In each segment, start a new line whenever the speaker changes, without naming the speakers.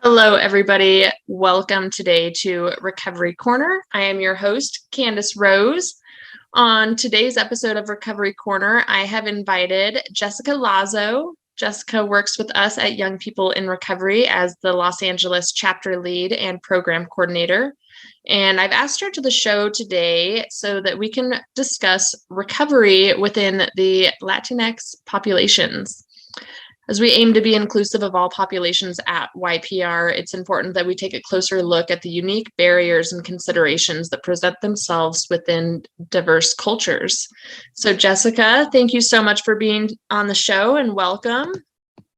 Hello, everybody. Welcome today to Recovery Corner. I am your host, Candace Rose. On today's episode of Recovery Corner, I have invited Jessica Lazo. Jessica works with us at Young People in Recovery as the Los Angeles chapter lead and program coordinator. And I've asked her to the show today so that we can discuss recovery within the Latinx populations. As we aim to be inclusive of all populations at YPR, it's important that we take a closer look at the unique barriers and considerations that present themselves within diverse cultures. So, Jessica, thank you so much for being on the show and welcome.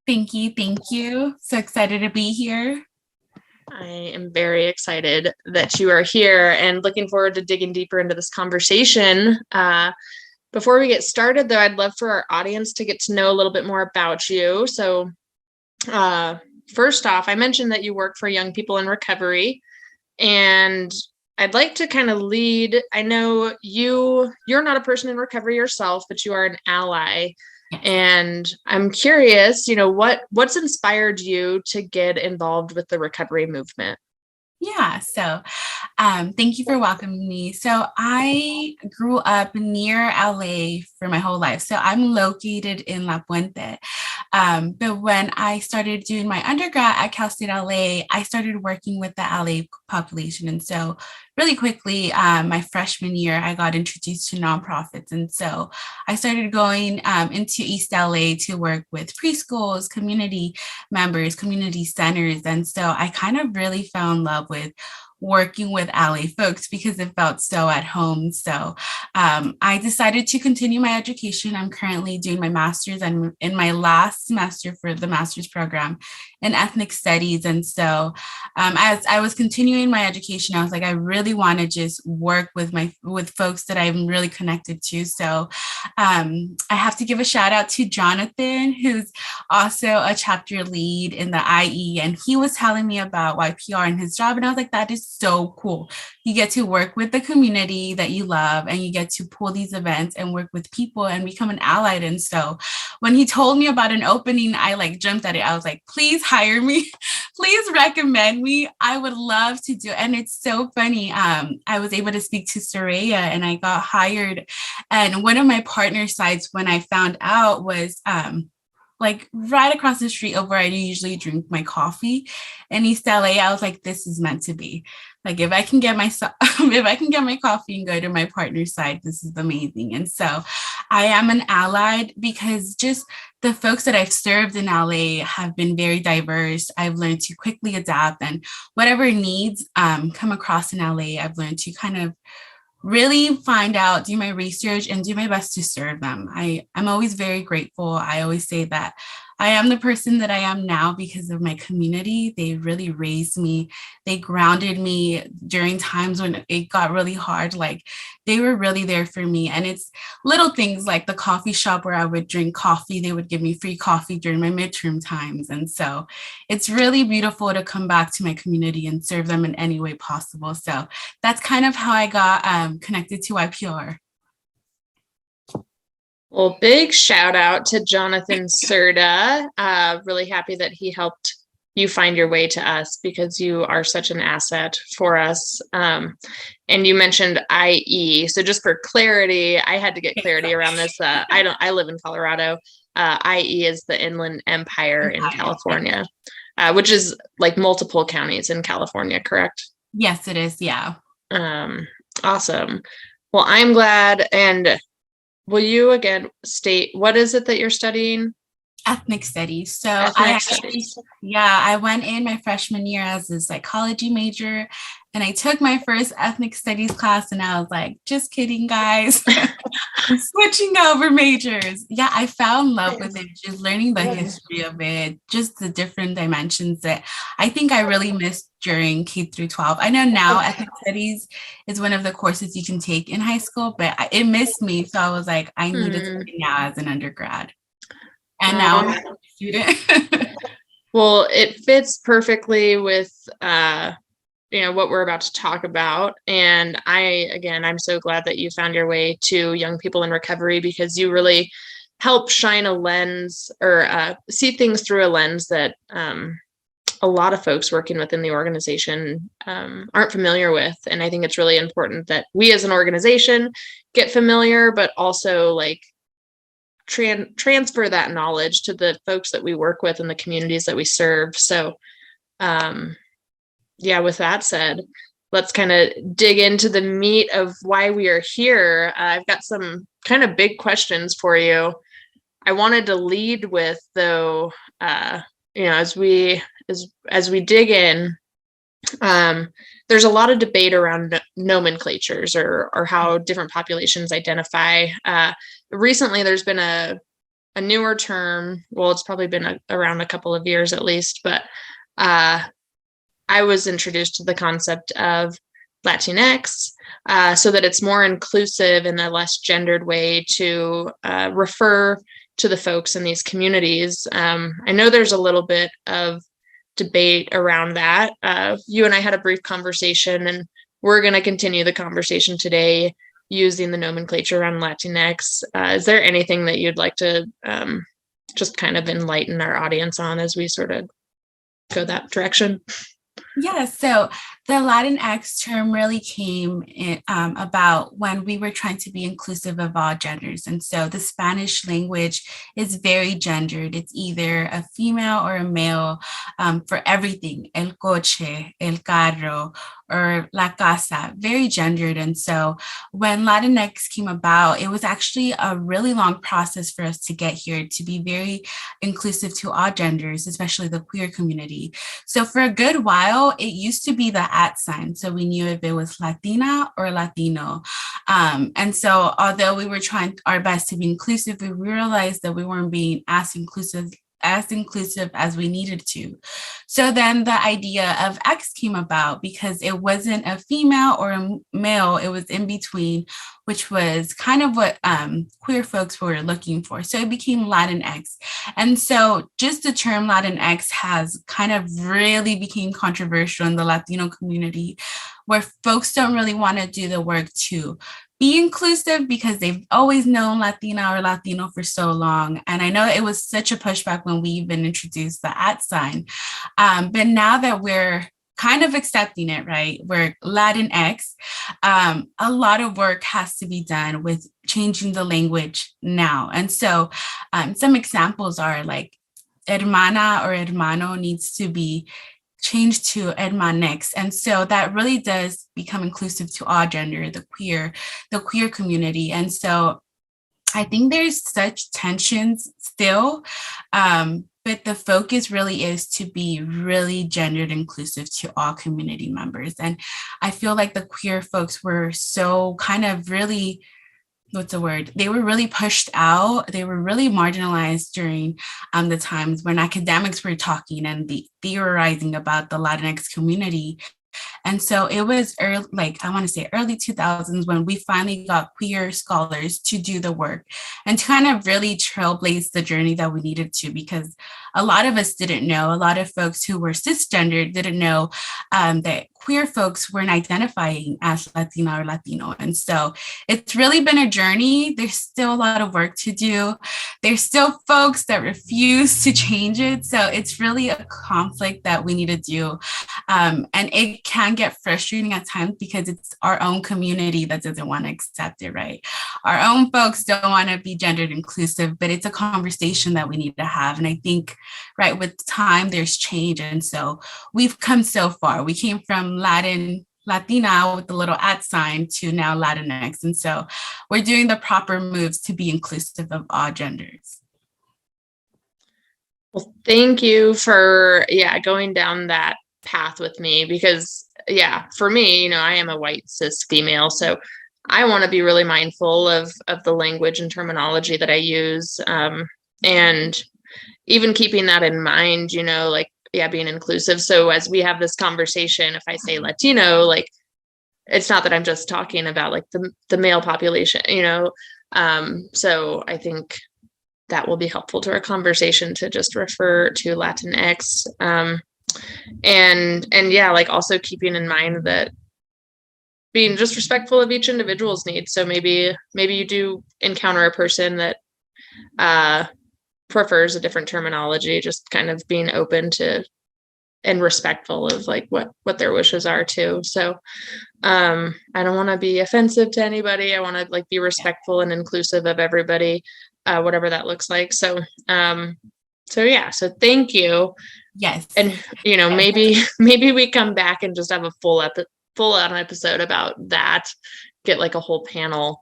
Thank you. Thank you. So excited to be here.
I am very excited that you are here and looking forward to digging deeper into this conversation. Before we get started, though, I'd love for our audience to get to know a little bit more about you. So first off, I mentioned that you work for Young People in Recovery, and I'd like to kind of lead. I know you're not a person in recovery yourself, but you are an ally. And I'm curious, what's inspired you to get involved with the recovery movement?
Yeah, so thank you for welcoming me. So I grew up near LA for my whole life. So I'm located in La Puente. But when I started doing my undergrad at Cal State LA, I started working with the LA population. And so really quickly, my freshman year, I got introduced to nonprofits. And so I started going into East LA to work with preschools, community members, community centers. And so I kind of really fell in love with working with LA folks because it felt so at home. So I decided to continue my education. I'm currently doing my master's. I'm in my last semester for the master's program in ethnic studies. And so as I was continuing my education, I was like, I really want to just work with folks that I'm really connected to. So I have to give a shout out to Jonathan, who's also a chapter lead in the IE. And he was telling me about YPR and his job. And I was like, that is so cool. You get to work with the community that you love, and you get to pull these events and work with people and become an ally. And so when he told me about an opening, I jumped at it. I was like, please hire me. Please recommend me. I would love to do it. And it's so funny. I was able to speak to Soraya and I got hired. And one of my partner sites, when I found out, was right across the street of where I usually drink my coffee in East LA. I was like, this is meant to be. Like, if I can get my coffee and go to my partner's side, this is amazing. And so I am an allied because just the folks that I've served in LA have been very diverse. I've learned to quickly adapt, and whatever needs come across in LA, I've learned to kind of really find out, do my research, and do my best to serve them. I'm always very grateful. I always say that I am the person that I am now because of my community. They really raised me. They grounded me during times when it got really hard. Like, they were really there for me. And it's little things like the coffee shop where I would drink coffee. They would give me free coffee during my midterm times. And so it's really beautiful to come back to my community and serve them in any way possible. So that's kind of how I got connected to YPR.
Well, big shout out to Jonathan Serda. Really happy that he helped you find your way to us because you are such an asset for us. And you mentioned IE. So just for clarity, I had to get clarity around this. I live in Colorado. IE is the Inland Empire in California, which is like multiple counties in California, correct?
Yes, it is. Yeah.
Awesome. Well, I'm glad. And will you again state what is it that you're studying?
Ethnic studies. So
studies.
I went in my freshman year as a psychology major, and I took my first ethnic studies class, and I was like, just kidding, guys. I'm switching over majors. Yeah, I fell in love with it, just learning the history of it, just the different dimensions that I think I really missed during K through 12. I know now ethnic studies is one of the courses you can take in high school, but it missed me. So I was like, I needed something now as an undergrad. And now I'm a student.
Well, it fits perfectly with what we're about to talk about. And I'm so glad that you found your way to Young People in Recovery because you really help shine a lens or see things through a lens that a lot of folks working within the organization aren't familiar with. And I think it's really important that we as an organization get familiar, but also like transfer that knowledge to the folks that we work with and the communities that we serve. So with that said, let's kind of dig into the meat of why we are here. I've got some kind of big questions for you. I wanted to lead with, though, as we dig in, there's a lot of debate around nomenclatures or how different populations identify. Recently, there's been a newer term. Well, it's probably been around a couple of years at least, but I was introduced to the concept of Latinx, so that it's more inclusive and a less gendered way to refer to the folks in these communities. I know there's a little bit of debate around that. You and I had a brief conversation, and we're going to continue the conversation today using the nomenclature around Latinx. Is there anything that you'd like to just kind of enlighten our audience on as we sort of go that direction?
Yeah, so the Latinx term really came about when we were trying to be inclusive of all genders. And so the Spanish language is very gendered. It's either a female or a male for everything, el coche, el carro, or la casa, very gendered. And so when Latinx came about, it was actually a really long process for us to get here, to be very inclusive to all genders, especially the queer community. So for a good while, it used to be the @ sign. So we knew if it was Latina or Latino. And so although we were trying our best to be inclusive, we realized that we weren't being as inclusive as we needed to. So then the idea of X came about because it wasn't a female or a male, it was in between, which was kind of what queer folks were looking for. So it became Latinx. And so just the term Latinx has kind of really became controversial in the Latino community, where folks don't really want to do the work to be inclusive because they've always known Latina or Latino for so long. And I know it was such a pushback when we even introduced the @ sign. But now that we're kind of accepting it, right, we're Latinx, a lot of work has to be done with changing the language now. And so some examples are like hermana or hermano needs to be changed to hermanex. And so that really does become inclusive to all gender, the queer community. And so I think there's such tensions still, but the focus really is to be really gendered inclusive to all community members. And I feel like the queer folks were so kind of really, they were really pushed out. They were really marginalized during the times when academics were talking and theorizing about the Latinx community. And so it was early 2000s when we finally got queer scholars to do the work and to kind of really trailblaze the journey that we needed to, because a lot of us didn't know, a lot of folks who were cisgendered didn't know that queer folks weren't identifying as Latina or Latino. And so it's really been a journey. There's still a lot of work to do. There's still folks that refuse to change it. So it's really a conflict that we need to do. And it can get frustrating at times because it's our own community that doesn't want to accept it, right? Our own folks don't want to be gendered inclusive, but it's a conversation that we need to have. And I think, right, with time, there's change. And so we've come so far. We came from Latina with the little @ sign to now Latinx. And so we're doing the proper moves to be inclusive of all genders.
Well, thank you for, going down that path with me, because for me, I am a white cis female, so I want to be really mindful of the language and terminology that I use, and even keeping that in mind, being inclusive. So as we have this conversation, if I say Latino, it's not that I'm just talking about the male population, so I think that will be helpful to our conversation to just refer to Latinx. And also keeping in mind that being just respectful of each individual's needs. So maybe you do encounter a person that prefers a different terminology, just kind of being open to and respectful of like what their wishes are too. So I don't want to be offensive to anybody. I want to like be respectful and inclusive of everybody, whatever that looks like. So so thank you.
Yes.
And maybe we come back and just have a full on episode about that, get like a whole panel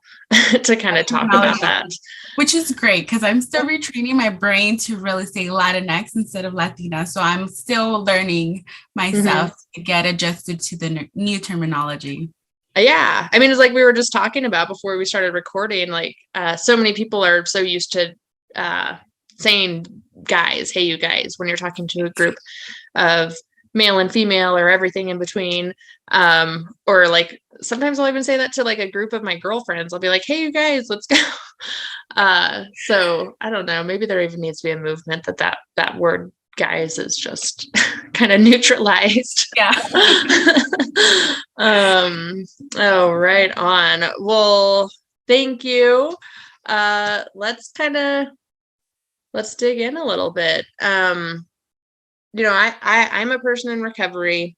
to kind of talk about that.
Which is great because I'm still retraining my brain to really say Latinx instead of Latina. So I'm still learning myself to get adjusted to the new terminology.
Yeah. I mean, it's like we were just talking about before we started recording, like so many people are so used to saying guys, hey, you guys, when you're talking to a group of male and female or everything in between. Or like sometimes I'll even say that to like a group of my girlfriends. I'll be like, hey, you guys, let's go. So I don't know, maybe there even needs to be a movement that word guys is just kind of neutralized.
Yeah.
Oh, right on. Well, thank you. Let's dig in a little bit. I'm a person in recovery.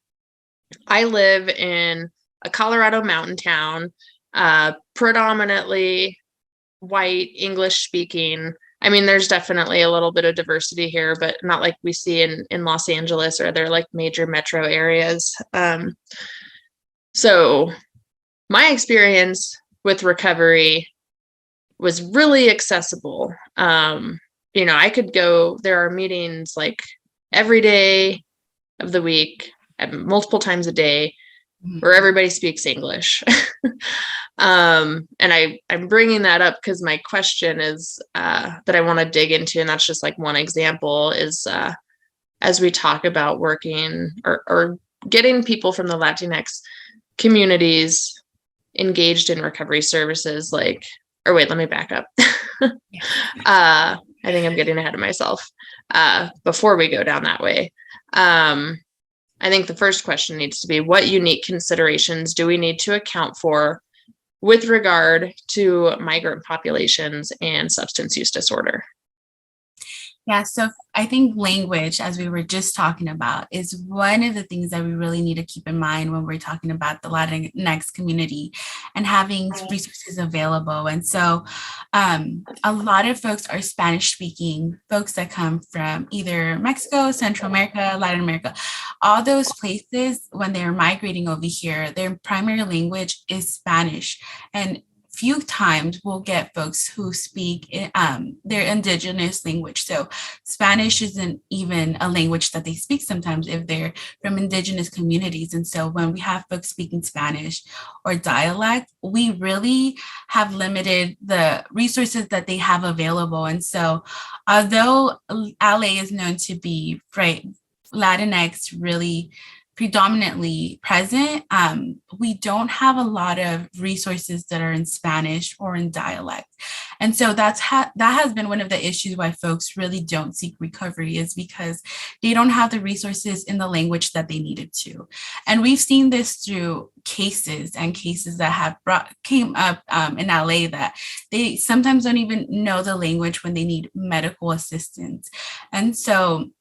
I live in a Colorado mountain town, predominantly white, English speaking. I mean, there's definitely a little bit of diversity here, but not like we see in Los Angeles or other like major metro areas. So my experience with recovery was really accessible. I could go, there are meetings like every day of the week, multiple times a day, where everybody speaks English. And I'm bringing that up because my question is that I want to dig into, and that's just like one example, is as we talk about working or getting people from the Latinx communities engaged in recovery services, like, or wait, let me back up. I think I'm getting ahead of myself before we go down that way. I think the first question needs to be, what unique considerations do we need to account for with regard to migrant populations and substance use disorder?
Yeah, so I think language, as we were just talking about, is one of the things that we really need to keep in mind when we're talking about the Latinx community and having resources available. And so a lot of folks are Spanish speaking, folks that come from either Mexico, Central America, Latin America, all those places. When they're migrating over here, their primary language is Spanish. And few times we'll get folks who speak their indigenous language. So Spanish isn't even a language that they speak sometimes if they're from indigenous communities. And so when we have folks speaking Spanish or dialect, we really have limited the resources that they have available. And so although LA is known to be, right, Latinx really predominantly present, we don't have a lot of resources that are in Spanish or in dialect. And so that has been one of the issues why folks really don't seek recovery, is because they don't have the resources in the language that they needed to. And we've seen this through cases that have came up in LA, that they sometimes don't even know the language when they need medical assistance. And so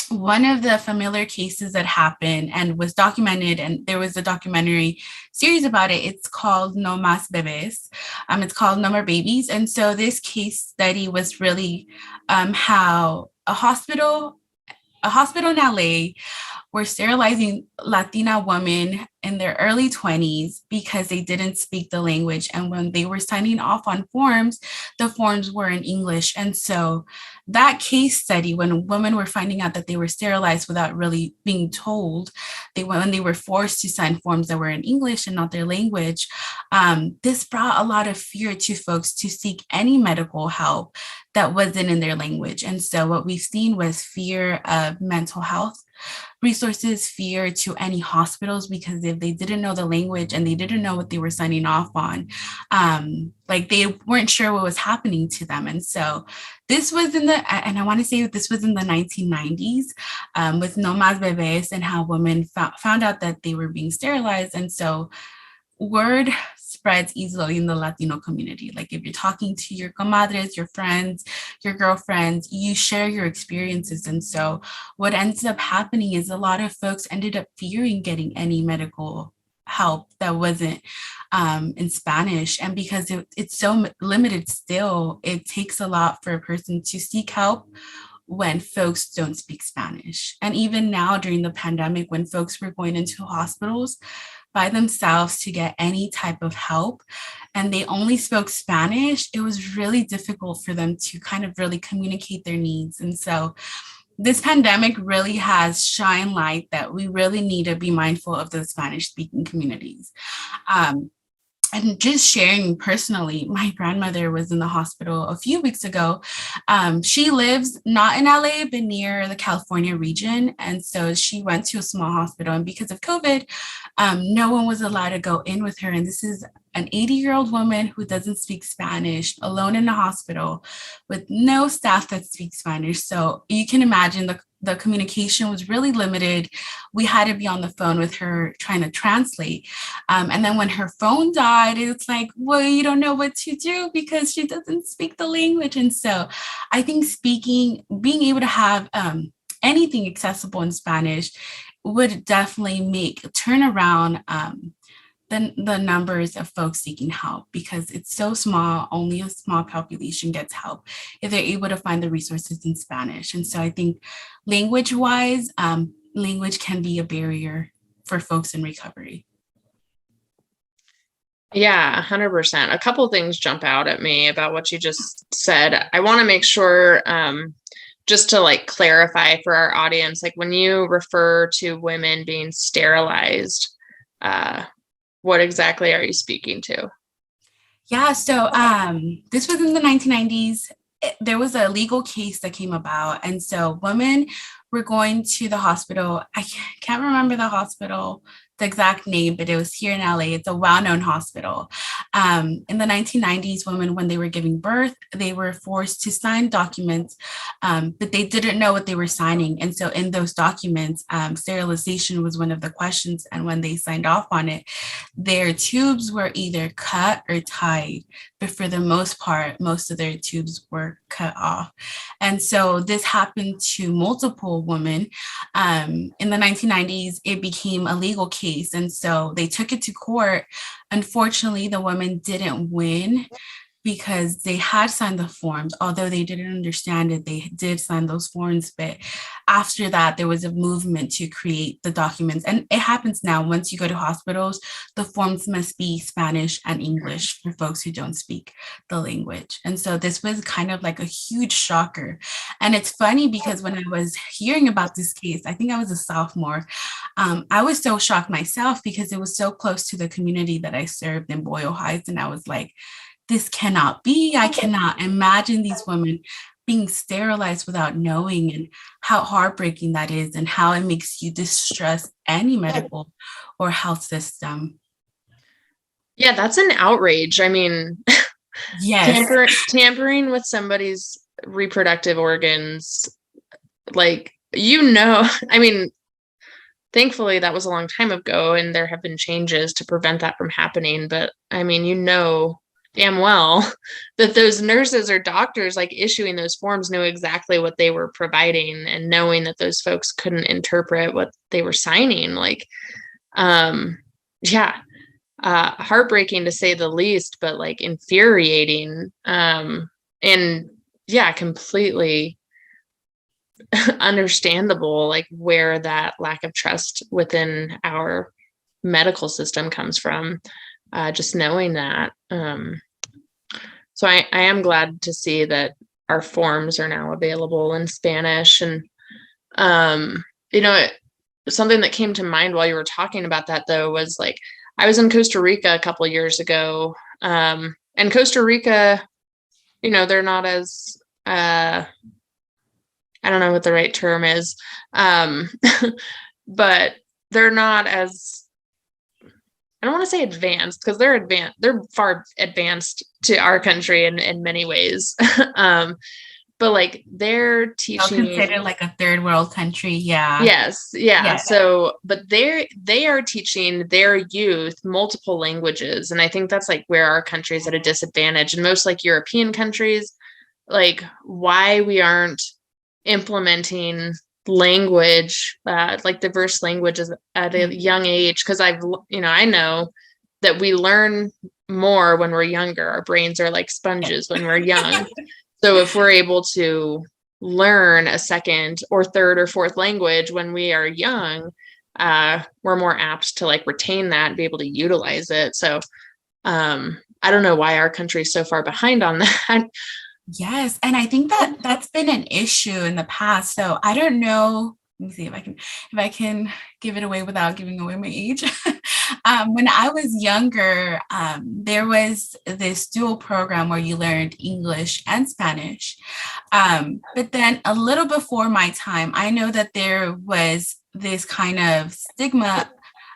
one of the familiar cases that happened and was documented, and there was a documentary series about it, it's called No Más Bebés. It's called No More Babies. And so this case study was really how a hospital in LA were sterilizing Latina women in their early 20s because they didn't speak the language. And when they were signing off on forms, the forms were in English. And so that case study, when women were finding out that they were sterilized without really being told, when they were forced to sign forms that were in English and not their language, this brought a lot of fear to folks to seek any medical help that wasn't in their language. And so what we've seen was fear of mental health resources, fear to any hospitals, because if they didn't know the language and they didn't know what they were signing off on, like they weren't sure what was happening to them. And so this was and I want to say that this was in the 1990s with No Más Bebés, and how women found out that they were being sterilized. And so word spreads easily in the Latino community. Like if you're talking to your comadres, your friends, your girlfriends, you share your experiences. And so what ends up happening is a lot of folks ended up fearing getting any medical help that wasn't in Spanish. And because it's so limited still, it takes a lot for a person to seek help when folks don't speak Spanish. And even now during the pandemic, when folks were going into hospitals by themselves to get any type of help and they only spoke Spanish, it was really difficult for them to kind of really communicate their needs. And so this pandemic really has shined light that we really need to be mindful of the Spanish speaking communities. And just sharing personally, my grandmother was in the hospital a few weeks ago. She lives not in LA, but near the California region. And so she went to a small hospital. And because of COVID, no one was allowed to go in with her. And this is an 80-year-old woman who doesn't speak Spanish, alone in a hospital with no staff that speaks Spanish. So you can imagine the communication was really limited. We had to be on the phone with her trying to translate. And then when her phone died, it's like, well, you don't know what to do because she doesn't speak the language. And so I think being able to have anything accessible in Spanish would definitely turn around the numbers of folks seeking help, because it's so small, only a small population gets help if they're able to find the resources in Spanish. And so I think language-wise, language can be a barrier for folks in recovery.
Yeah, 100%. A couple things jump out at me about what you just said. I want to make sure, just to like clarify for our audience, like when you refer to women being sterilized, what exactly are you speaking to?
Yeah, so this was in the 1990s. There was a legal case that came about. And so women were going to the hospital. I can't remember the hospital, the exact name, but it was here in LA. It's a well-known hospital. In the 1990s, women, when they were giving birth, they were forced to sign documents, but they didn't know what they were signing. And so in those documents, sterilization was one of the questions. And when they signed off on it, their tubes were either cut or tied, but for the most part, most of their tubes were cut off. And so this happened to multiple women. In the 1990s, it became a legal case. And so they took it to court. Unfortunately, the women didn't win because they had signed the forms. Although they didn't understand it, they did sign those forms. But after that, there was a movement to create the documents. And it happens now. Once you go to hospitals, the forms must be Spanish and English for folks who don't speak the language. And so this was kind of like a huge shocker. And it's funny because when I was hearing about this case, I think I was a sophomore, I was so shocked myself because it was so close to the community that I served in Boyle Heights. And I was like, this cannot be. I cannot imagine these women being sterilized without knowing, and how heartbreaking that is, and how it makes you distrust any medical or health system.
Yeah, that's an outrage. I mean,
yes,
tampering with somebody's reproductive organs, like, I mean, thankfully that was a long time ago and there have been changes to prevent that from happening. But I mean, damn well that those nurses or doctors like issuing those forms knew exactly what they were providing, and knowing that those folks couldn't interpret what they were signing. Like, heartbreaking to say the least, but like infuriating. And yeah, completely understandable, like where that lack of trust within our medical system comes from, just knowing that. So I am glad to see that our forms are now available in Spanish. And, something that came to mind while you were talking about that, though, was like, I was in Costa Rica a couple of years ago. And Costa Rica, they're not as, I don't know what the right term is, but they're not as, I don't want to say advanced, because they're advanced. They're far advanced to our country in many ways. but like they're
I'll
teaching.
consider like a third world country. Yeah.
Yes. Yeah.
Yeah.
So, but they are teaching their youth multiple languages. And I think that's like where our country is at a disadvantage. And most like European countries, like why we aren't implementing language, like diverse languages at a young age. Cause I know that we learn more when we're younger. Our brains are like sponges when we're young. So if we're able to learn a second or third or fourth language when we are young, we're more apt to like retain that and be able to utilize it. So I don't know why our country is so far behind on that.
Yes. And I think that that's been an issue in the past. So I don't know. Let me see if I can give it away without giving away my age. When I was younger, there was this dual program where you learned English and Spanish. But then a little before my time, I know that there was this kind of stigma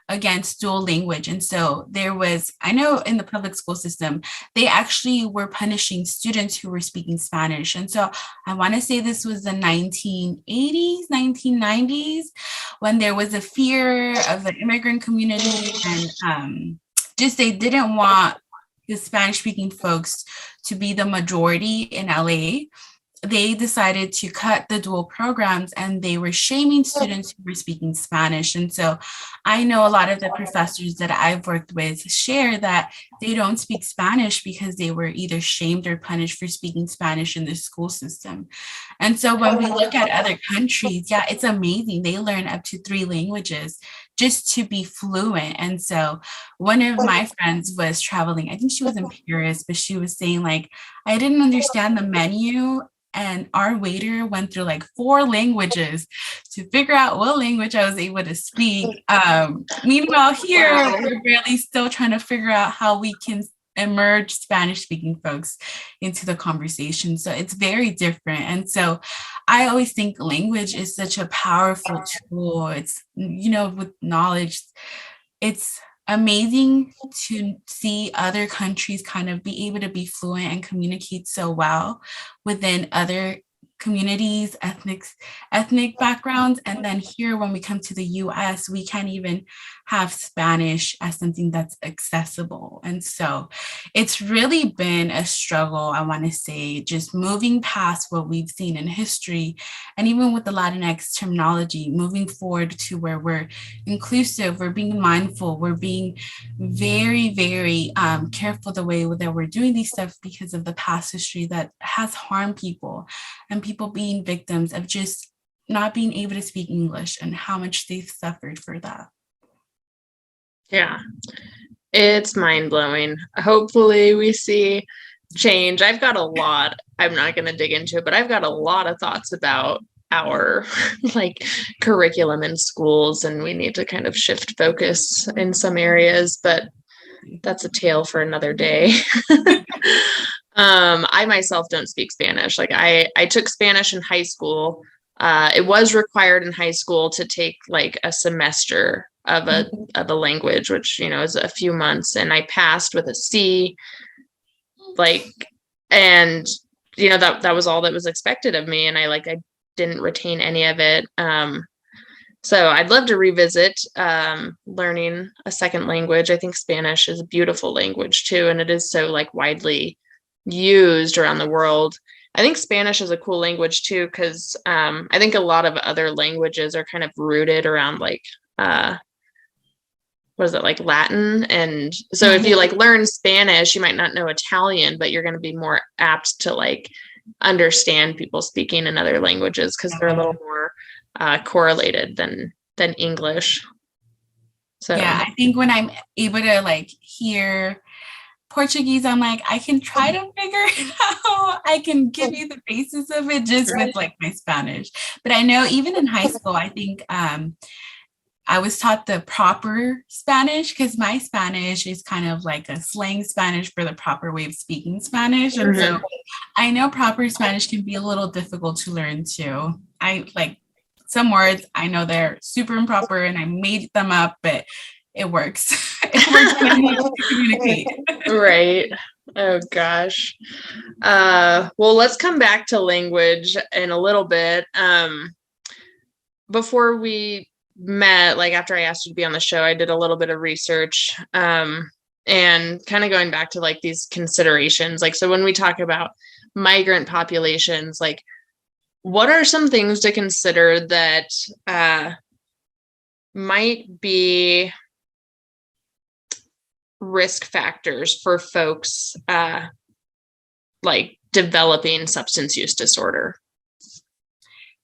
against dual language. And so I know in the public school system, they actually were punishing students who were speaking Spanish. And so I want to say this was the 1980s, 1990s, when there was a fear of the immigrant community and just they didn't want the Spanish speaking folks to be the majority in LA. They decided to cut the dual programs and they were shaming students who were speaking Spanish. And so I know a lot of the professors that I've worked with share that they don't speak Spanish because they were either shamed or punished for speaking Spanish in the school system. And so when we look at other countries, yeah, it's amazing. They learn up to 3 languages just to be fluent. And so one of my friends was traveling, I think she was in Paris, but she was saying like, I didn't understand the menu. And our waiter went through like 4 languages to figure out what language I was able to speak. Meanwhile, here, we're barely still trying to figure out how we can emerge Spanish speaking folks into the conversation. So it's very different. And so I always think language is such a powerful tool. It's, with knowledge, it's amazing to see other countries kind of be able to be fluent and communicate so well within other communities, ethnic backgrounds. And then here, when we come to the US, we can't even have Spanish as something that's accessible. And so it's really been a struggle, I want to say, just moving past what we've seen in history. And even with the Latinx terminology, moving forward to where we're inclusive, we're being mindful, we're being very, very careful the way that we're doing these stuff because of the past history that has harmed people and people being victims of just not being able to speak English and how much they've suffered for that.
Yeah, it's mind-blowing. Hopefully we see change. I've got a lot, I'm not going to dig into it, but I've got a lot of thoughts about our like curriculum in schools, and we need to kind of shift focus in some areas, but that's a tale for another day. I myself don't speak Spanish. Like I took Spanish in high school. It was required in high school to take like a semester of a language, which, is a few months. And I passed with a C, and that was all that was expected of me. And I didn't retain any of it. So I'd love to revisit learning a second language. I think Spanish is a beautiful language too. And it is so like widely used around the world. I think Spanish is a cool language too, because I think a lot of other languages are kind of rooted around like like Latin. And so if you like learn Spanish, you might not know Italian, but you're going to be more apt to like understand people speaking in other languages because they're a little more correlated than English. So
yeah, I think when I'm able to like hear Portuguese, I'm like, I can try to figure it out. I can give you the basis of it just with like my Spanish. But I know even in high school, I think I was taught the proper Spanish because my Spanish is kind of like a slang Spanish for the proper way of speaking Spanish. And so I know proper Spanish can be a little difficult to learn too. I like some words, I know they're super improper and I made them up, but it works. It works when you communicate.
Right. Oh gosh. Well, let's come back to language in a little bit. Before we met, like after I asked you to be on the show, I did a little bit of research. And kind of going back to like these considerations. Like, so when we talk about migrant populations, like what are some things to consider that might be risk factors for folks like developing substance use disorder?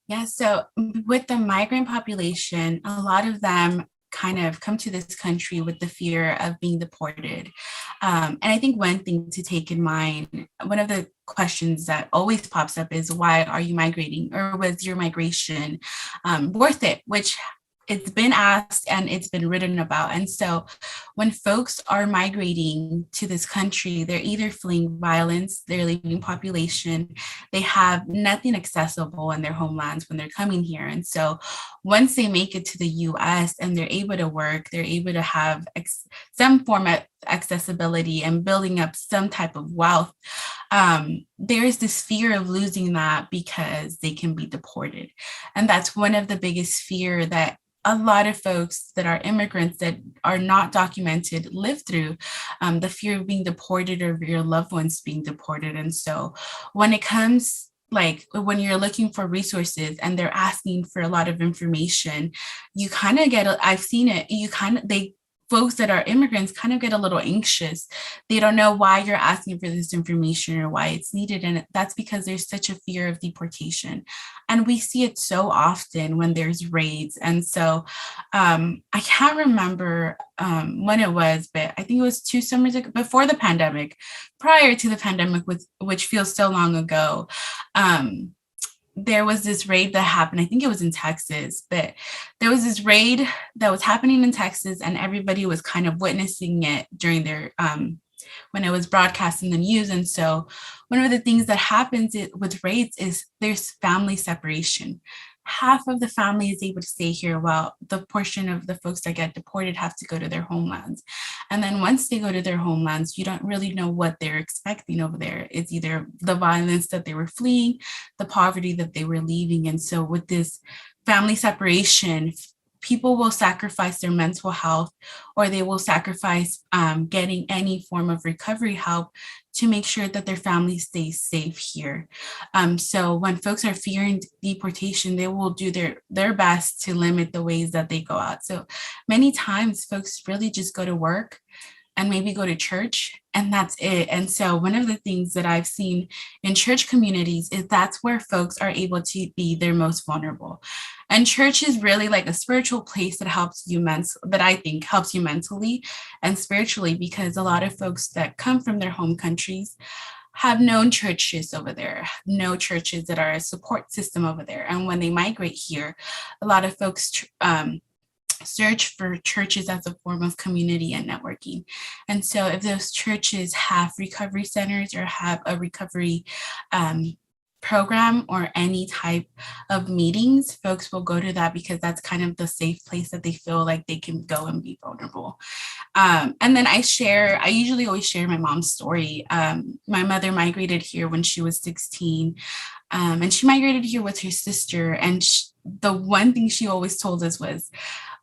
Yeah, so with the migrant population, a lot of them kind of come to this country with the fear of being deported. And I think one thing to take in mind, one of the questions that always pops up is, why are you migrating? Or was your migration worth it? Which it's been asked and it's been written about. And so when folks are migrating to this country, they're either fleeing violence, they're leaving population, they have nothing accessible in their homelands when they're coming here. And so once they make it to the US and they're able to work, they're able to have some form of accessibility and building up some type of wealth, there is this fear of losing that because they can be deported. And that's one of the biggest fear that a lot of folks that are immigrants that are not documented live through, the fear of being deported or your loved ones being deported. And so when it comes, like when you're looking for resources and they're asking for a lot of information, you kind of get, I've seen it, they folks that are immigrants kind of get a little anxious. They don't know why you're asking for this information or why it's needed. And that's because there's such a fear of deportation. And we see it so often when there's raids. And so I can't remember when it was, but I think it was 2 summers ago, before the pandemic, prior to the pandemic, which feels so long ago. There was this raid that happened. I think it was in Texas, but there was this raid that was happening in Texas, and everybody was kind of witnessing it during their when it was broadcast in the news. And so one of the things that happens with raids is there's family separation. Half of the family is able to stay here, while the portion of the folks that get deported have to go to their homelands. And then once they go to their homelands, you don't really know what they're expecting over there. It's either the violence that they were fleeing, the poverty that they were leaving. And so with this family separation, people will sacrifice their mental health, or they will sacrifice getting any form of recovery help to make sure that their family stays safe here. So when folks are fearing deportation, they will do their best to limit the ways that they go out. So many times folks really just go to work and maybe go to church, and that's it. And so one of the things that I've seen in church communities is that's where folks are able to be their most vulnerable. And church is really like a spiritual place that that I think helps you mentally and spiritually, because a lot of folks that come from their home countries have known churches over there, no churches that are a support system over there. And when they migrate here, a lot of folks search for churches as a form of community and networking. And so if those churches have recovery centers or have a recovery program or any type of meetings, folks will go to that because that's kind of the safe place that they feel like they can go and be vulnerable. And then I usually always share my mom's story. My mother migrated here when she was 16, and she migrated here with her sister. And the one thing she always told us was,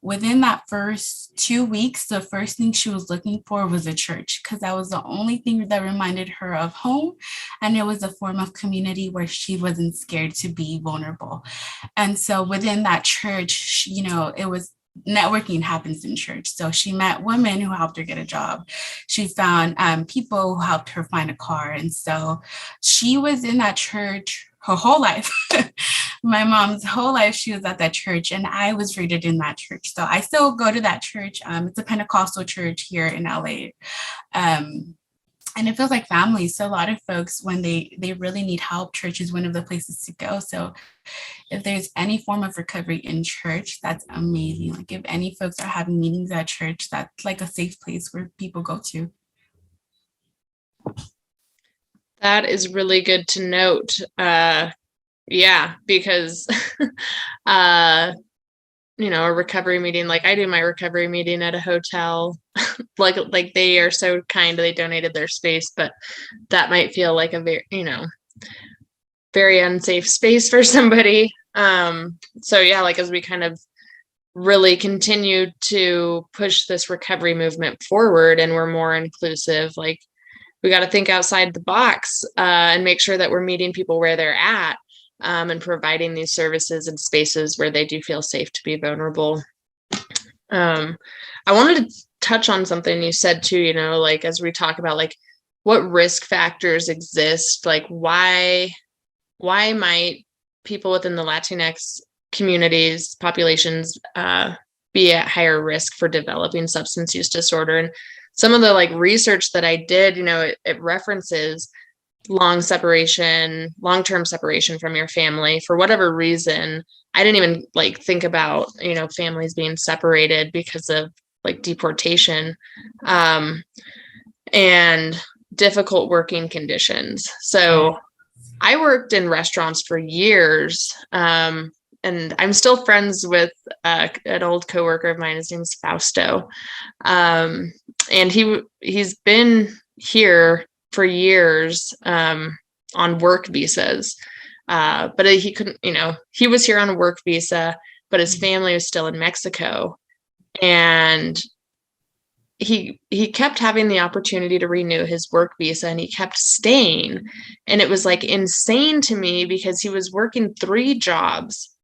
within that first 2 weeks, the first thing she was looking for was a church, because that was the only thing that reminded her of home. And it was a form of community where she wasn't scared to be vulnerable. And so within that church, it was networking happens in church. So she met women who helped her get a job. She found people who helped her find a car. And so she was in that church her whole life. My mom's whole life, she was at that church, and I was raised in that church. So I still go to that church. It's a Pentecostal church here in LA. And it feels like family. So a lot of folks, when they really need help, church is one of the places to go. So if there's any form of recovery in church, that's amazing. Like if any folks are having meetings at church, that's like a safe place where people go to.
That is really good to note. Yeah, because a recovery meeting, like I do my recovery meeting at a hotel, like they are so kind, they donated their space, but that might feel like a very, very unsafe space for somebody. So yeah, like as we kind of really continue to push this recovery movement forward and we're more inclusive, like we got to think outside the box and make sure that we're meeting people where they're at, and providing these services and spaces where they do feel safe to be vulnerable. I wanted to touch on something you said too, like as we talk about like what risk factors exist, like why might people within the Latinx communities, populations, be at higher risk for developing substance use disorder. And some of the like research that I did, it references long-term separation from your family for whatever reason. I didn't even like think about, families being separated because of like deportation, and difficult working conditions. So I worked in restaurants for years, and I'm still friends with an old coworker of mine. His name's Fausto, and he's been here for years on work visas, but he couldn't. He was here on a work visa, but his family was still in Mexico, and he kept having the opportunity to renew his work visa and he kept staying. And it was like insane to me because he was working 3 jobs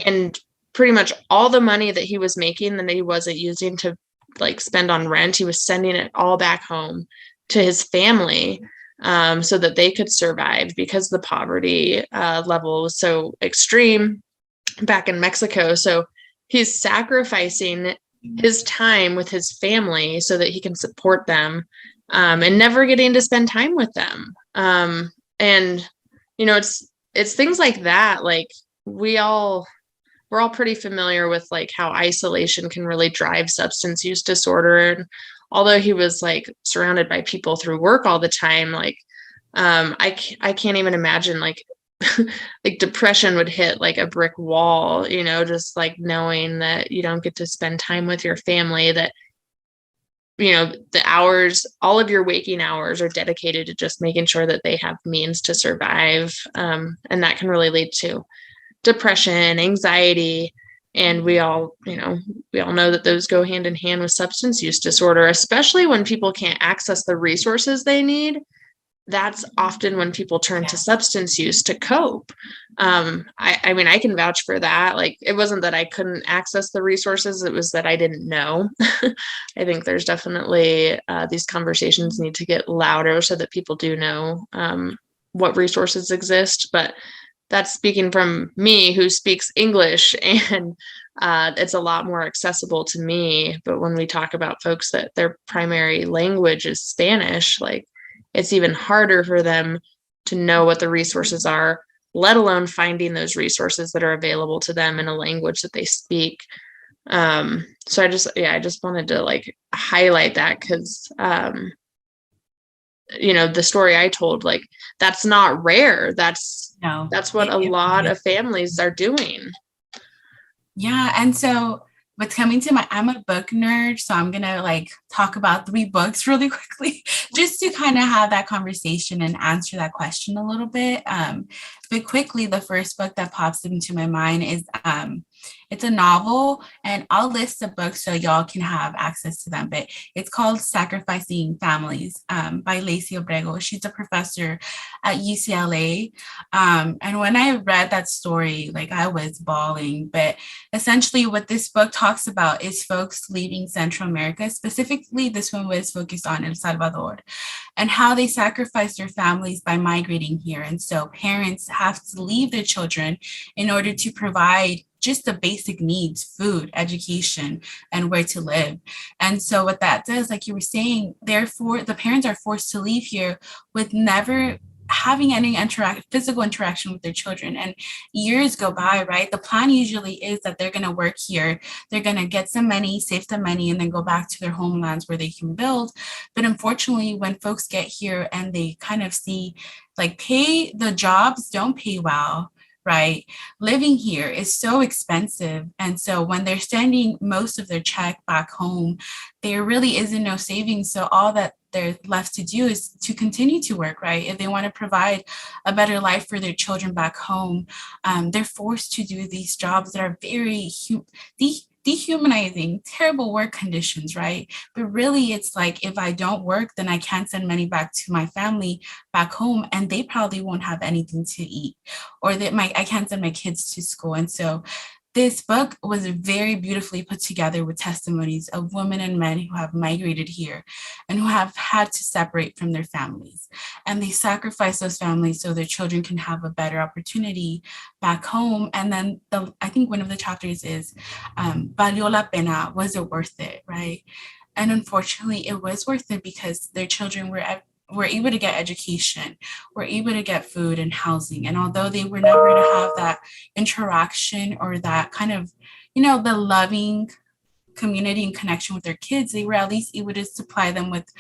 and pretty much all the money that he was making that he wasn't using to like spend on rent, he was sending it all back home to his family, so that they could survive because the poverty level was so extreme back in Mexico. So he's sacrificing his time with his family so that he can support them, and never getting to spend time with them. And it's things like that. Like we're all pretty familiar with like how isolation can really drive substance use disorder. And although he was like surrounded by people through work all the time, like I can't even imagine like like depression would hit like a brick wall, just like knowing that you don't get to spend time with your family, that, the hours, all of your waking hours are dedicated to just making sure that they have means to survive. And that can really lead to depression, anxiety. And we all know that those go hand in hand with substance use disorder, especially when people can't access the resources they need. That's often when people turn to substance use to cope. I mean, I can vouch for that. Like, it wasn't that I couldn't access the resources. It was that I didn't know. I think there's definitely these conversations need to get louder so that people do know what resources exist. But that's speaking from me who speaks English, and it's a lot more accessible to me. But when we talk about folks that their primary language is Spanish, like, it's even harder for them to know what the resources are, let alone finding those resources that are available to them in a language that they speak. So I just wanted to like highlight that because, the story I told, like, that's not rare. That's what a lot of families are doing.
Yeah. And so what's coming to I'm a book nerd, so I'm going to like talk about 3 books really quickly, just to kind of have that conversation and answer that question a little bit. But quickly, the first book that pops into my mind is, it's a novel, and I'll list the books so y'all can have access to them, but it's called Sacrificing Families, by Lacey Obrego. She's a professor at UCLA. And when I read that story, like, I was bawling. But essentially what this book talks about is folks leaving Central America. Specifically, this one was focused on El Salvador and how they sacrifice their families by migrating here. And so parents have to leave their children in order to provide just the basic needs: food, education, and where to live. And so what that does, like you were saying, therefore the parents are forced to leave here with never having any physical interaction with their children. And years go by, right? The plan usually is that they're going to work here, they're going to get some money, save some money, and then go back to their homelands where they can build. But unfortunately, when folks get here and they kind of see, like, the jobs don't pay well, right? Living here is so expensive. And so when they're sending most of their check back home, there really isn't no savings. So all that they're left to do is to continue to work, right? If they want to provide a better life for their children back home, they're forced to do these jobs that are very dehumanizing, terrible work conditions, right? But really, it's like if I don't work, then I can't send money back to my family back home, and they probably won't have anything to eat, or that I can't send my kids to school. And so this book was very beautifully put together with testimonies of women and men who have migrated here and who have had to separate from their families. And they sacrifice those families so their children can have a better opportunity back home. And then I think one of the chapters is Valió la pena, was it worth it, right? And unfortunately, it was worth it because their children were able to get education, were able to get food and housing. And although they were never to have that interaction or that kind of, the loving community and connection with their kids, they were at least able to supply them with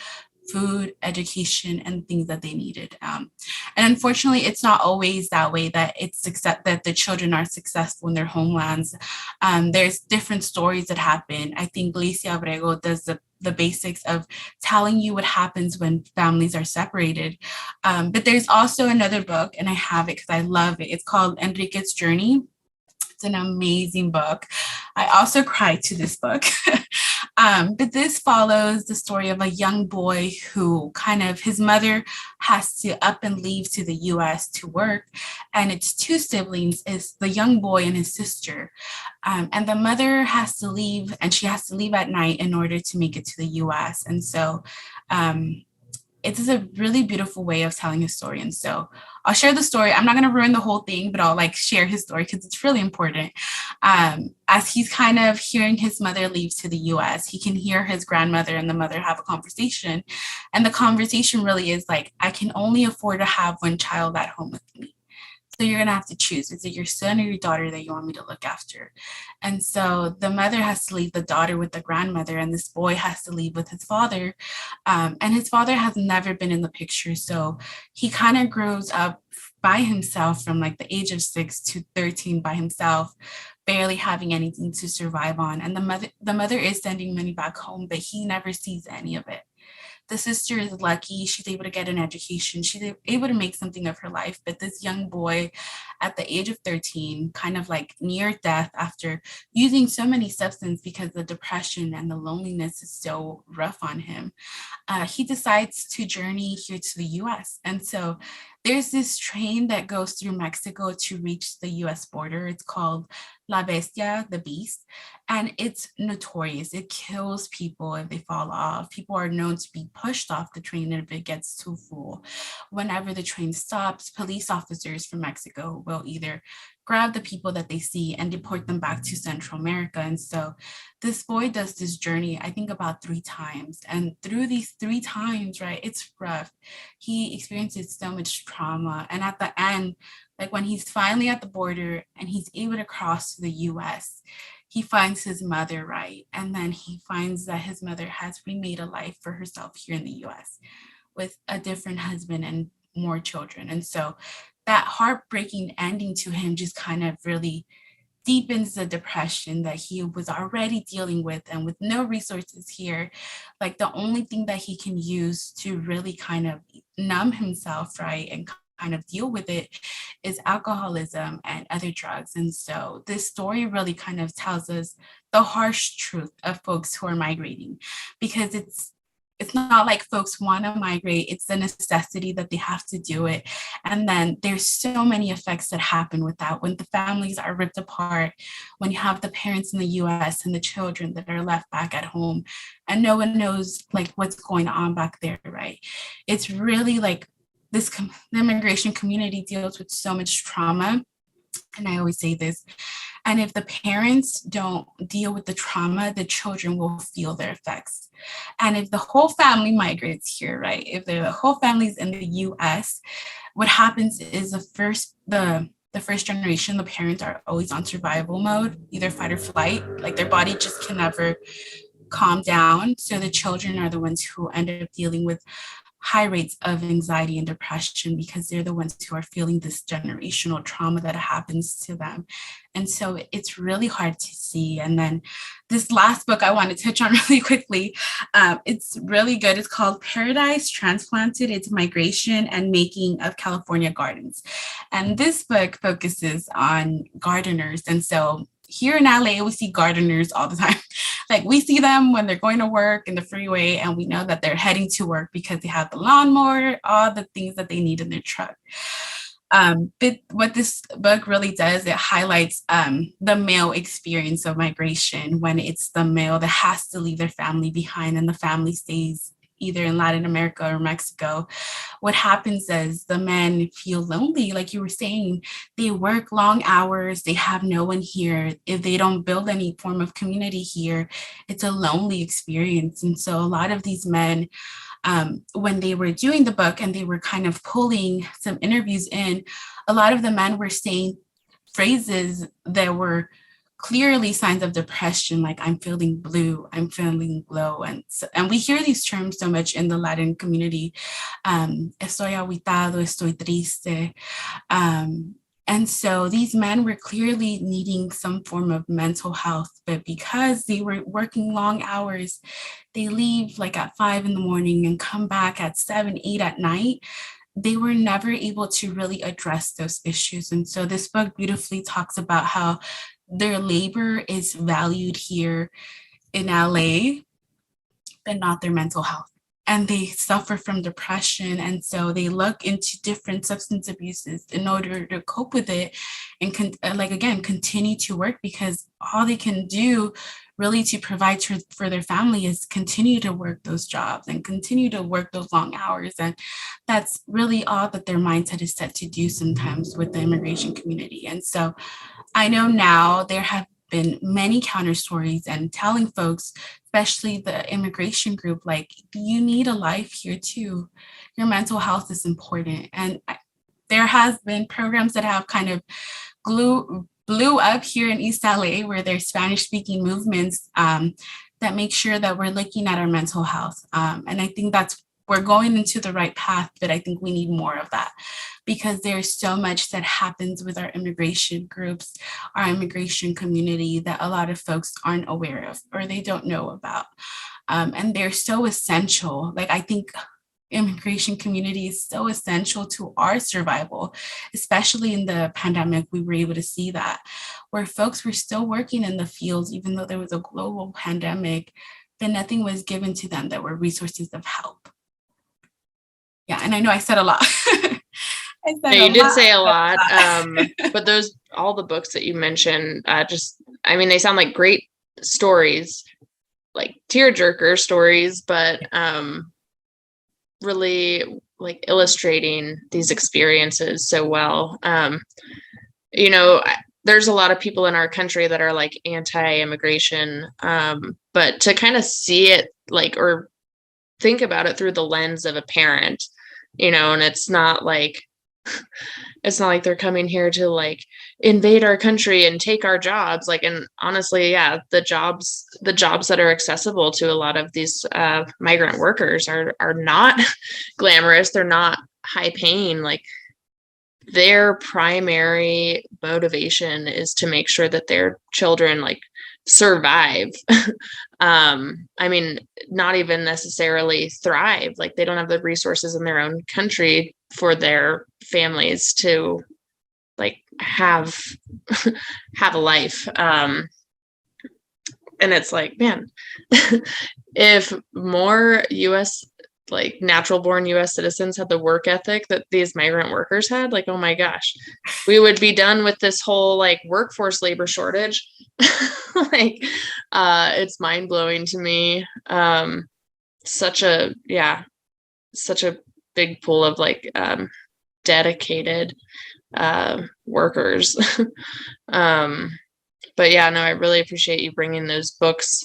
food, education, and things that they needed. And unfortunately, it's not always that way that that the children are successful in their homelands. There's different stories that happen. I think Galicia Abrego does the basics of telling you what happens when families are separated. But there's also another book, and I have it because I love it. It's called Enrique's Journey. It's an amazing book. I also cried to this book. But this follows the story of a young boy who his mother has to up and leave to the US to work. And it's two siblings, it's the young boy and his sister. And the mother has to leave, and she has to leave at night in order to make it to the US. And so it is a really beautiful way of telling his story. And so I'll share the story. I'm not going to ruin the whole thing, but I'll share his story because it's really important. As he's kind of hearing his mother leave to the US, he can hear his grandmother and the mother have a conversation. And the conversation really is I can only afford to have one child at home with me. So you're going to have to choose. Is it your son or your daughter that you want me to look after? And so the mother has to leave the daughter with the grandmother, and this boy has to leave with his father. And his father has never been in the picture. So he kind of grows up by himself from the age of 6 to 13 by himself, barely having anything to survive on. And the mother is sending money back home, but he never sees any of it. The sister is lucky. She's able to get an education. She's able to make something of her life. But this young boy at the age of 13, kind of near death after using so many substances because the depression and the loneliness is so rough on him, he decides to journey here to the US. And so there's this train that goes through Mexico to reach the US border. It's called La Bestia, the Beast, and it's notorious. It kills people if they fall off. People are known to be pushed off the train if it gets too full. Whenever the train stops, police officers from Mexico will either grab the people that they see and deport them back to Central America. And so this boy does this journey, I think about 3 times. And through these 3 times, right, it's rough. He experiences so much trauma. And at the end, when he's finally at the border and he's able to cross to the US, he finds his mother, right? And then he finds that his mother has remade a life for herself here in the US with a different husband and more children. And so that heartbreaking ending to him just kind of really deepens the depression that he was already dealing with. And with no resources here, the only thing that he can use to really kind of numb himself, right, and kind of deal with it is alcoholism and other drugs. And so this story really kind of tells us the harsh truth of folks who are migrating, because it's not like folks want to migrate. It's the necessity that they have to do it. And then there's so many effects that happen with that. When the families are ripped apart, when you have the parents in the US and the children that are left back at home, and no one knows what's going on back there, right? It's really the immigration community deals with so much trauma. And I always say this, and if the parents don't deal with the trauma, the children will feel their effects. And if the whole family migrates here, right, if the whole family's in the US, what happens is the first generation, the parents are always on survival mode, either fight or flight, their body just can never calm down. So the children are the ones who end up dealing with high rates of anxiety and depression because they're the ones who are feeling this generational trauma that happens to them. And so it's really hard to see. And then this last book I want to touch on really quickly. It's really good. It's called Paradise Transplanted. It's Migration and Making of California Gardens. And this book focuses on gardeners. And so here in LA, we see gardeners all the time. Like we see them when they're going to work in the freeway, and we know that they're heading to work because they have the lawnmower, all the things that they need in their truck. But what this book really does, it highlights the male experience of migration when it's the male that has to leave their family behind and the family stays either in Latin America or Mexico. What happens is the men feel lonely, like you were saying. They work long hours, they have no one here. If they don't build any form of community here, it's a lonely experience. And so a lot of these men, when they were doing the book and they were kind of pulling some interviews in, a lot of the men were saying phrases that were clearly signs of depression, like I'm feeling blue, I'm feeling low. And we hear these terms so much in the Latin community. Estoy aguitado, estoy triste. And so these men were clearly needing some form of mental health, but because they were working long hours, they leave like at 5 a.m. and come back at 7, 8 at night. They were never able to really address those issues. And so this book beautifully talks about how their labor is valued here in LA, but not their mental health. And they suffer from depression. And so they look into different substance abuses in order to cope with it and continue to work, because all they can do really to provide for their family is continue to work those jobs and continue to work those long hours. And that's really all that their mindset is set to do sometimes with the immigration community. And so I know now there have been many counter stories and telling folks, especially the immigration group, like, you need a life here too. Your mental health is important. And there has been programs that have kind of blew up here in East LA, where there's Spanish speaking movements that make sure that we're looking at our mental health. And I think we're going into the right path, but I think we need more of that, because there's so much that happens with our immigration groups, our immigration community, that a lot of folks aren't aware of or they don't know about. And they're so essential. Like, I think immigration community is so essential to our survival, especially in the pandemic. We were able to see that, where folks were still working in the fields, even though there was a global pandemic, but nothing was given to them that were resources of help. Yeah, and I know I said a lot.
You did say a lot, but all the books that you mentioned, they sound like great stories, like tearjerker stories, but really like illustrating these experiences so well. There's a lot of people in our country that are like anti-immigration, but to kind of see it or think about it through the lens of a parent, and it's not like they're coming here to like invade our country and take our jobs. And honestly, yeah, the jobs that are accessible to a lot of these migrant workers are not glamorous. They're not high paying. Like, their primary motivation is to make sure that their children survive. Not even necessarily thrive. Like, they don't have the resources in their own country for their families to have a life. And it's like, man, if more US natural born US citizens had the work ethic that these migrant workers had, oh my gosh, we would be done with this whole workforce labor shortage. It's mind blowing to me. Such a big pool of dedicated workers. But yeah, no, I really appreciate you bringing those books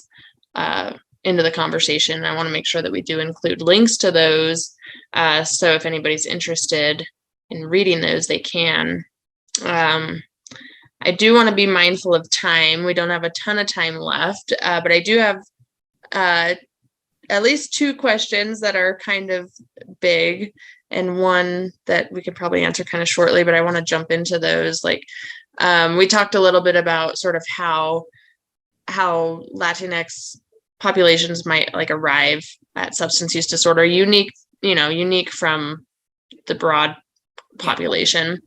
into the conversation. I want to make sure that we do include links to those. So if anybody's interested in reading those, they can. I do want to be mindful of time. We don't have a ton of time left, but I do have at least two questions that are kind of big, and one that we could probably answer kind of shortly, but I want to jump into those. Like, we talked a little bit about sort of how Latinx populations might like arrive at substance use disorder, unique from the broad population.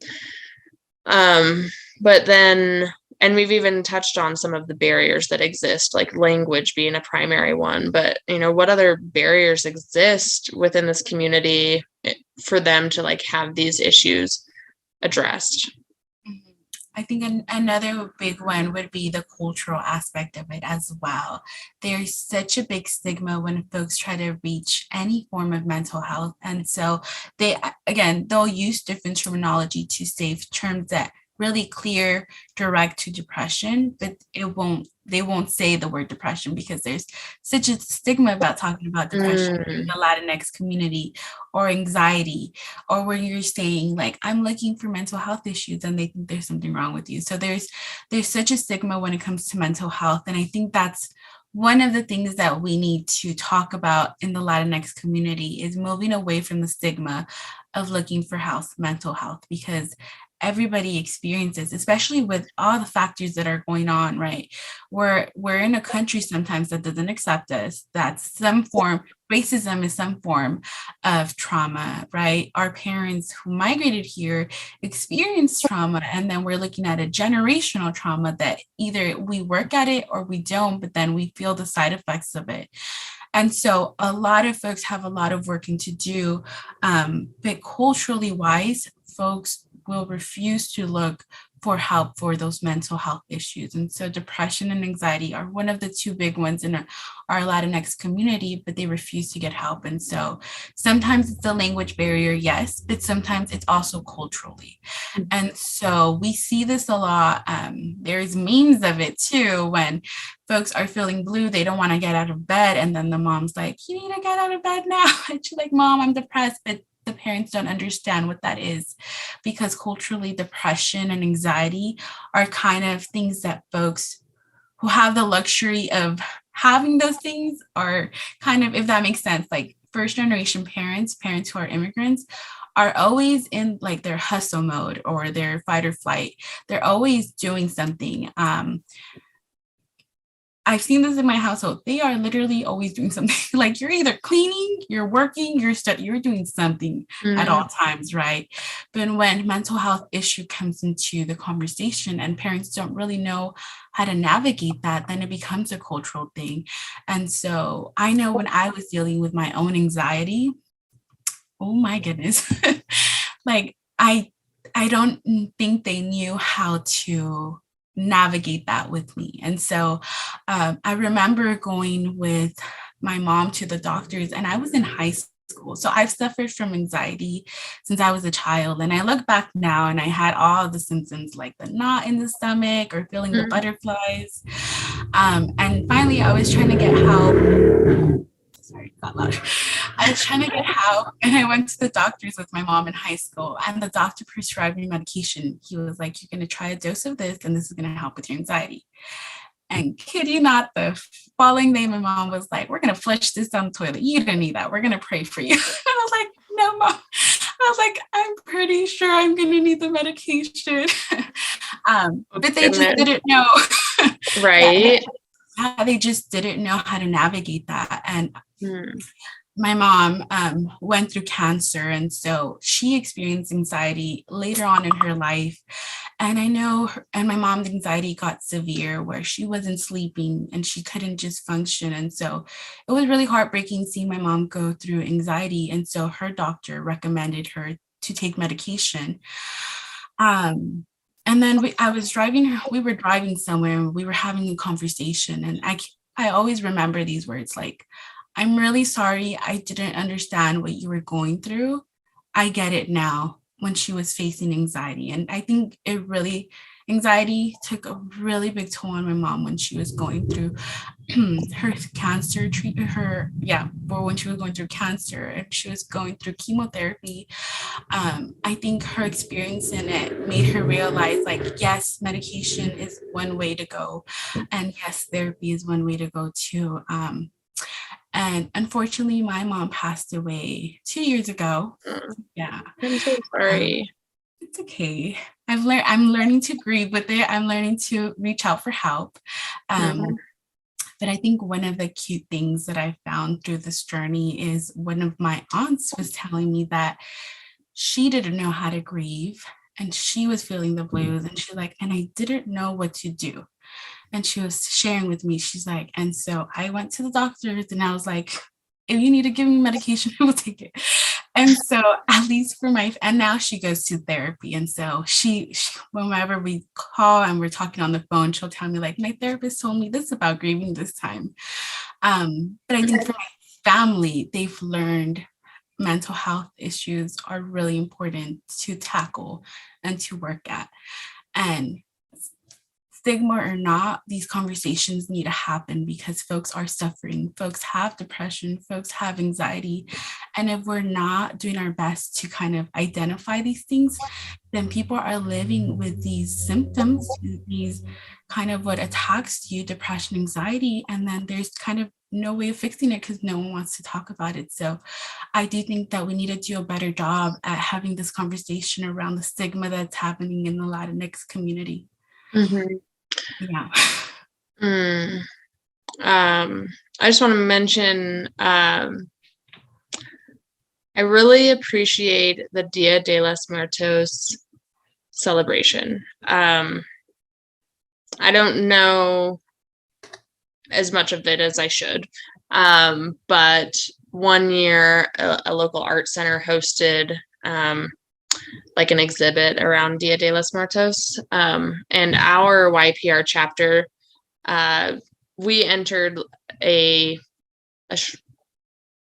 But then, and we've even touched on some of the barriers that exist, like language being a primary one, but what other barriers exist within this community for them to like have these issues addressed?
I think another big one would be the cultural aspect of it as well. There's such a big stigma when folks try to reach any form of mental health. And so they'll use different terminology to save terms that really clear, direct to depression, but they won't say the word depression because there's such a stigma about talking about depression in the Latinx community, or anxiety, or when you're saying like, I'm looking for mental health issues, and they think there's something wrong with you. So there's such a stigma when it comes to mental health. And I think that's one of the things that we need to talk about in the Latinx community, is moving away from the stigma of looking for mental health, because everybody experiences, especially with all the factors that are going on, right? We're in a country sometimes that doesn't accept us. Racism is some form of trauma, right? Our parents who migrated here experienced trauma, and then we're looking at a generational trauma that either we work at it or we don't, but then we feel the side effects of it. And so a lot of folks have a lot of working to do, but culturally wise, folks will refuse to look for help for those mental health issues. And so depression and anxiety are one of the two big ones in our Latinx community, but they refuse to get help. And so sometimes it's a language barrier, yes, but sometimes it's also culturally. And so we see this a lot. There's memes of it too, when folks are feeling blue, they don't want to get out of bed. And then the mom's like, you need to get out of bed now. And she's like, Mom, I'm depressed. But the parents don't understand what that is, because culturally, depression and anxiety are kind of things that folks who have the luxury of having those things are kind of, if that makes sense, like first generation parents who are immigrants are always in like their hustle mode or their fight or flight. They're always doing something. I've seen this in my household. They are literally always doing something. Like you're either cleaning, you're working, you're doing something at all times, right? But when mental health issue comes into the conversation and parents don't really know how to navigate that, then it becomes a cultural thing. And so I know when I was dealing with my own anxiety, oh my goodness, like I don't think they knew how to navigate that with me. And so I remember going with my mom to the doctors, and I was in high school. So I've suffered from anxiety since I was a child. And I look back now and I had all the symptoms like the knot in the stomach or feeling the butterflies. And finally, I was trying to get help. Sorry, got loud. I was trying to get help, and I went to the doctors with my mom in high school, and the doctor prescribed me medication. He was like, you're going to try a dose of this, and this is going to help with your anxiety. And kid you not, the following day, my mom was like, we're going to flush this down the toilet. You don't need that. We're going to pray for you. And I was like, no, Mom. I was like, I'm pretty sure I'm going to need the medication. But they just didn't know.
Right.
They just didn't know how to navigate that. And my mom went through cancer, and so she experienced anxiety later on in her life. And I know and my mom's anxiety got severe where she wasn't sleeping and she couldn't just function. And so it was really heartbreaking seeing my mom go through anxiety. And so her doctor recommended her to take medication. And then we were driving somewhere, and we were having a conversation. And I always remember these words like, I'm really sorry I didn't understand what you were going through. I get it now, when she was facing anxiety. And I think anxiety took a really big toll on my mom when she was going through her cancer treatment, when she was going through cancer and she was going through chemotherapy. I think her experience in it made her realize, like, yes, medication is one way to go. And yes, therapy is one way to go too. And unfortunately, my mom passed away 2 years ago. Yeah.
I'm so sorry.
It's okay. I'm learning to grieve with it. I'm learning to reach out for help. But I think one of the cute things that I found through this journey is one of my aunts was telling me that she didn't know how to grieve and she was feeling the blues, and she's like, and I didn't know what to do. And she was sharing with me, she's like, and so I went to the doctors and I was like, if you need to give me medication, I will take it. And so at least and now she goes to therapy. And so she whenever we call and we're talking on the phone, she'll tell me like, my therapist told me this about grieving this time. But I think for my family, they've learned mental health issues are really important to tackle and to work at. And stigma or not, these conversations need to happen because folks are suffering. Folks have depression, folks have anxiety. And if we're not doing our best to kind of identify these things, then people are living with these symptoms, these kind of what attacks you, depression, anxiety, and then there's kind of no way of fixing it because no one wants to talk about it. So I do think that we need to do a better job at having this conversation around the stigma that's happening in the Latinx community. Yeah.
I just want to mention, I really appreciate the Dia de los Muertos celebration. I don't know as much of it as I should, but one year a local art center hosted like an exhibit around Dia de los Muertos, and our YPR chapter, we entered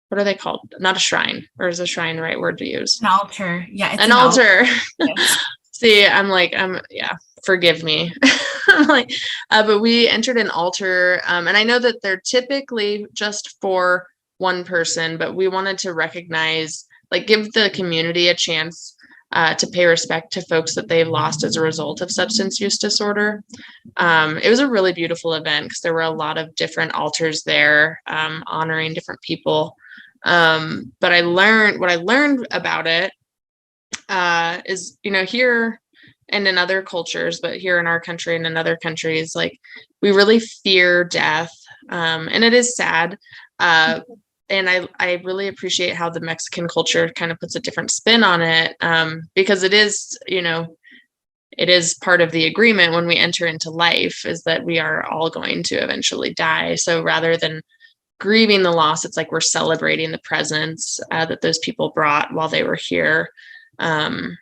what are they called? Not a shrine, or is a shrine the right word to use?
An altar. Yeah,
it's an altar. Yes. See, forgive me. But we entered an altar, and I know that they're typically just for one person, but we wanted to recognize, give the community a chance to pay respect to folks that they've lost as a result of substance use disorder. It was a really beautiful event because there were a lot of different altars there, honoring different people. But what I learned about it is, here and in other cultures, but here in our country and in other countries, we really fear death. And it is sad. And I really appreciate how the Mexican culture kind of puts a different spin on it, because it is, it is part of the agreement when we enter into life is that we are all going to eventually die. So rather than grieving the loss, it's like we're celebrating the presence that those people brought while they were here. And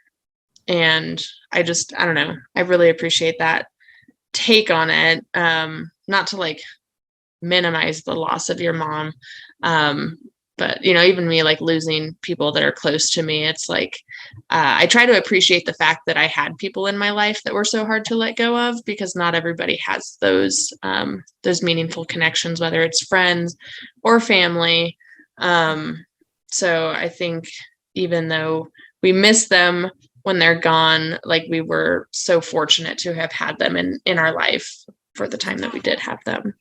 I don't know, I really appreciate that take on it. Not to minimize the loss of your mom. But even me, losing people that are close to me, it's I try to appreciate the fact that I had people in my life that were so hard to let go of, because not everybody has those meaningful connections, whether it's friends or family. So I think even though we miss them when they're gone, we were so fortunate to have had them in our life for the time that we did have them.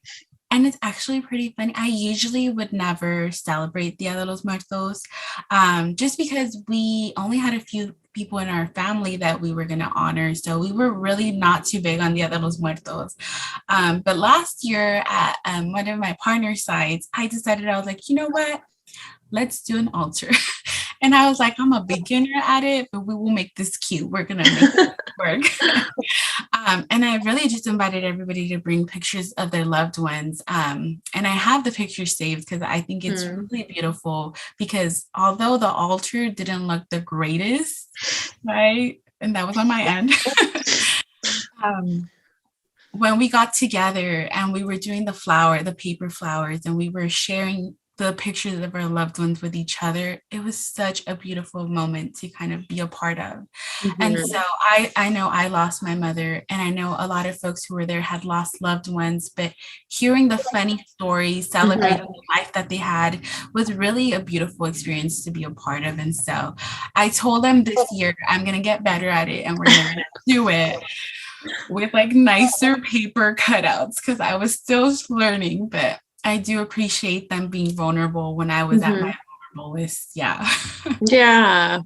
And it's actually pretty funny. I usually would never celebrate Dia de los Muertos, just because we only had a few people in our family that we were going to honor. So we were really not too big on Dia de los Muertos. But last year at one of my partner's sides, I decided, I was like, you know what? Let's do an altar. And I was like, I'm a beginner at it, but we will make this cute. We're going to make it work. And I really just invited everybody to bring pictures of their loved ones. And I have the pictures saved because I think it's really beautiful, because although the altar didn't look the greatest, right? And that was on my end. When we got together and we were doing the paper flowers, and we were sharing the pictures of our loved ones with each other, it was such a beautiful moment to kind of be a part of. And so I know I lost my mother, and I know a lot of folks who were there had lost loved ones, but hearing the funny stories, celebrating the life that they had, was really a beautiful experience to be a part of. And so I told them this year, I'm going to get better at it, and we're going to do it with nicer paper cutouts, because I was still learning, but I do appreciate them being vulnerable when I was at
Mhm.
my vulnerabilist. Yeah.
Yeah.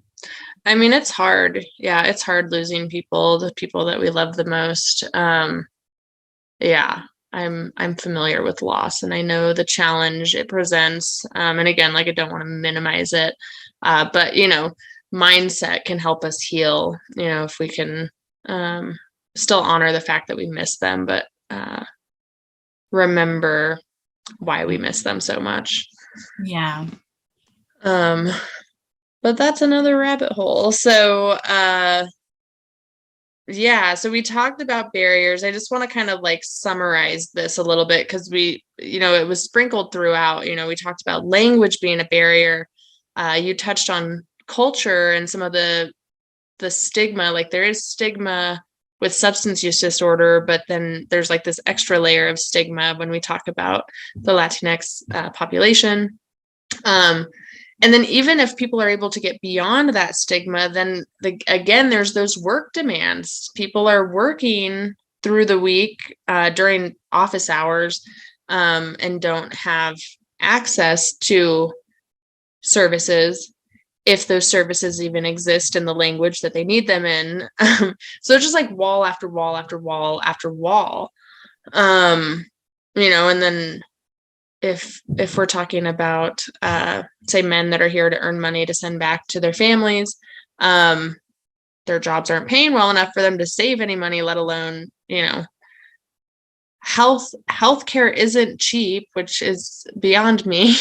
I mean, it's hard. Yeah, it's hard losing people, the people that we love the most. Yeah, I'm familiar with loss, and I know the challenge it presents. And again, like I don't want to minimize it, but mindset can help us heal. If we can um, still honor the fact that we miss them, but remember why we miss them so much.
Yeah.
Um, but that's another rabbit hole. So, yeah, so we talked about barriers. I just want to kind of like summarize this a little bit because it was sprinkled throughout. We talked about language being a barrier. You touched on culture and some of the stigma. Like there is stigma with substance use disorder, but then there's like this extra layer of stigma when we talk about the Latinx population. And then even if people are able to get beyond that stigma, then again, there's those work demands. People are working through the week during office hours and don't have access to services if those services even exist in the language that they need them in. So it's just like wall after wall after wall after wall. And then if we're talking about say men that are here to earn money to send back to their families, their jobs aren't paying well enough for them to save any money, let alone healthcare isn't cheap, which is beyond me.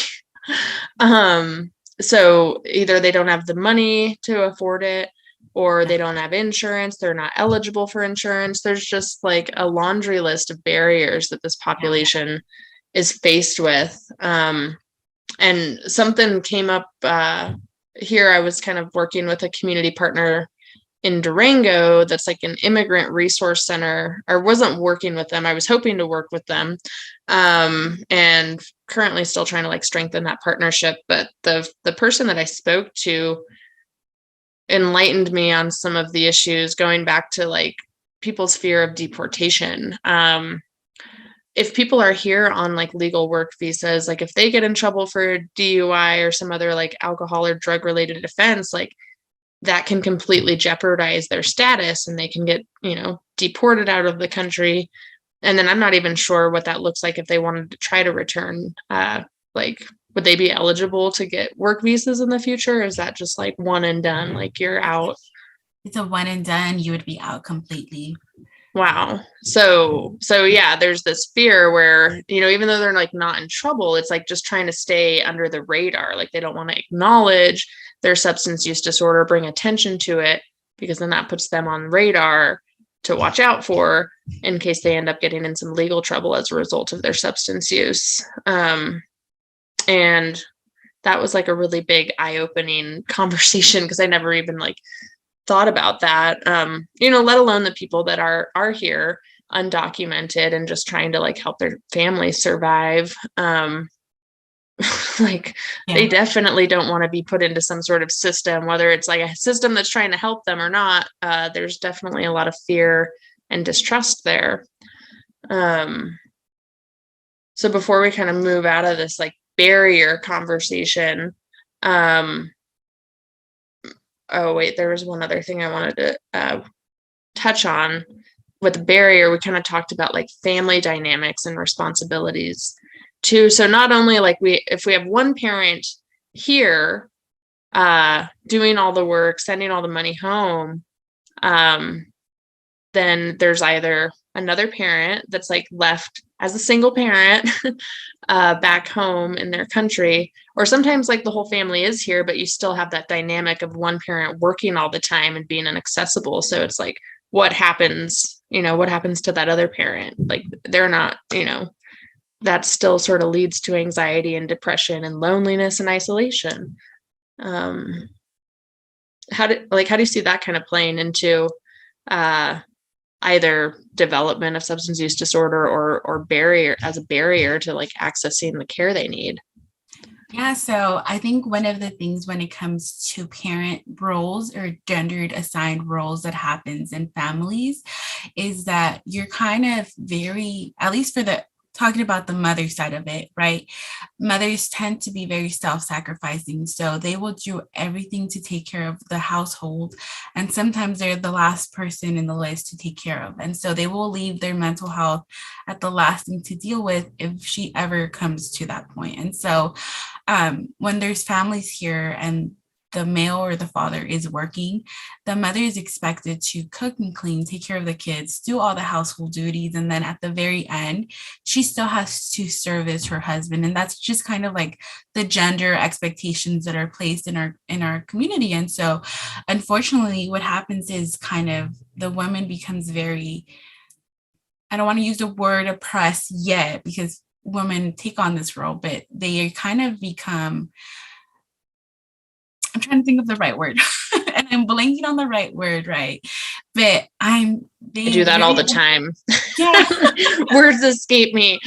So either they don't have the money to afford it, or they don't have insurance, they're not eligible for insurance. There's just like a laundry list of barriers that this population is faced with. And something came up here. I was kind of working with a community partner in Durango that's like an immigrant resource center. I wasn't working with them. I was hoping to work with them, and currently still trying to like strengthen that partnership. But the person that I spoke to enlightened me on some of the issues going back to like people's fear of deportation. If people are here on like legal work visas, like if they get in trouble for DUI or some other like alcohol or drug related offense, like that can completely jeopardize their status and they can get, deported out of the country. And then I'm not even sure what that looks like if they wanted to try to return. Like, would they be eligible to get work visas in the future? Or is that just like one and done? Like you're out.
It's a one and done. You would be out completely.
Wow. So yeah, there's this fear where, even though they're like not in trouble, it's like just trying to stay under the radar. Like they don't want to acknowledge their substance use disorder, bring attention to it, because then that puts them on radar to watch out for in case they end up getting in some legal trouble as a result of their substance use. And that was like a really big eye-opening conversation because I never even like thought about that, let alone the people that are here undocumented and just trying to like help their families survive. Like they definitely don't want to be put into some sort of system, whether it's like a system that's trying to help them or not. There's definitely a lot of fear and distrust there. So before we kind of move out of this like barrier conversation, oh wait, there was one other thing I wanted to touch on with the barrier. We kind of talked about like family dynamics and responsibilities too. So not only like if we have one parent here doing all the work, sending all the money home, then there's either another parent that's like left as a single parent back home in their country, or sometimes like the whole family is here, but you still have that dynamic of one parent working all the time and being inaccessible. So it's like, what happens to that other parent? Like they're not, that still sort of leads to anxiety and depression and loneliness and isolation. How do you see that kind of playing into either development of substance use disorder or barrier as a barrier to like accessing the care they need?
Yeah, so I think one of the things when it comes to parent roles or gendered assigned roles that happens in families is that you're kind of very, at least for the talking about the mother side of it, right? Mothers tend to be very self-sacrificing. So they will do everything to take care of the household. And sometimes they're the last person in the list to take care of. And so they will leave their mental health at the last thing to deal with if she ever comes to that point. And so when there's families here and the male or the father is working, the mother is expected to cook and clean, take care of the kids, do all the household duties. And then at the very end, she still has to service her husband. And that's just kind of like the gender expectations that are placed in our community. And so unfortunately, what happens is kind of the woman becomes very, I don't want to use the word oppressed yet because women take on this role, but they kind of become, I'm trying to think of the right word and I'm blanking on the right word, right? But
I do that all the time.
Yeah.
Words escape me.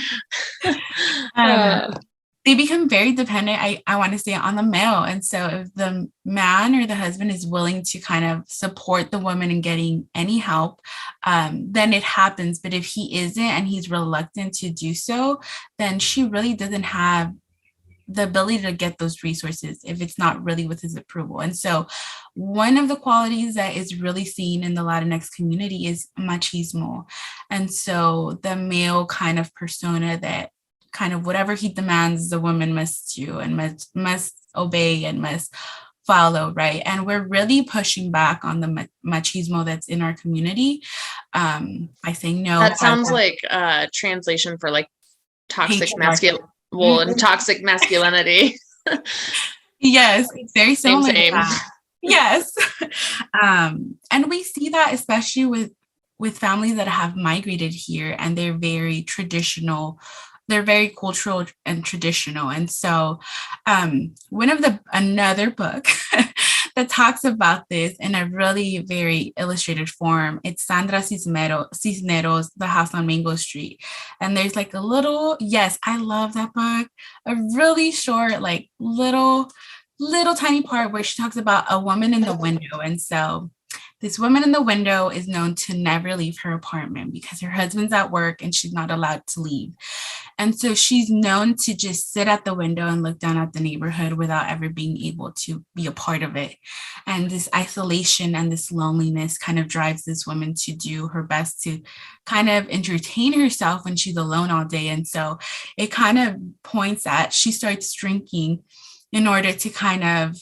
They become very dependent, I want to say, on the male. And so if the man or the husband is willing to kind of support the woman in getting any help, then it happens. But if he isn't and he's reluctant to do so, then she really doesn't have the ability to get those resources if it's not really with his approval. And so one of the qualities that is really seen in the Latinx community is machismo. And so the male kind of persona that kind of whatever he demands, the woman must do and must obey and must follow, right? And we're really pushing back on the machismo that's in our community by saying no.
That sounds like a translation for like toxic masculinity. Well, and toxic masculinity.
Yes, it's very similar.
Same.
Yes. And we see that especially with families that have migrated here and they're very traditional. They're very cultural and traditional. And so another book that talks about this in a really very illustrated form, it's Sandra Cisneros, The House on Mango Street. And there's like yes, I love that book, a really short, like little tiny part where she talks about a woman in the window. And so this woman in the window is known to never leave her apartment because her husband's at work and she's not allowed to leave. And so she's known to just sit at the window and look down at the neighborhood without ever being able to be a part of it. And this isolation and this loneliness kind of drives this woman to do her best to kind of entertain herself when she's alone all day. And so it kind of points at, she starts drinking in order to kind of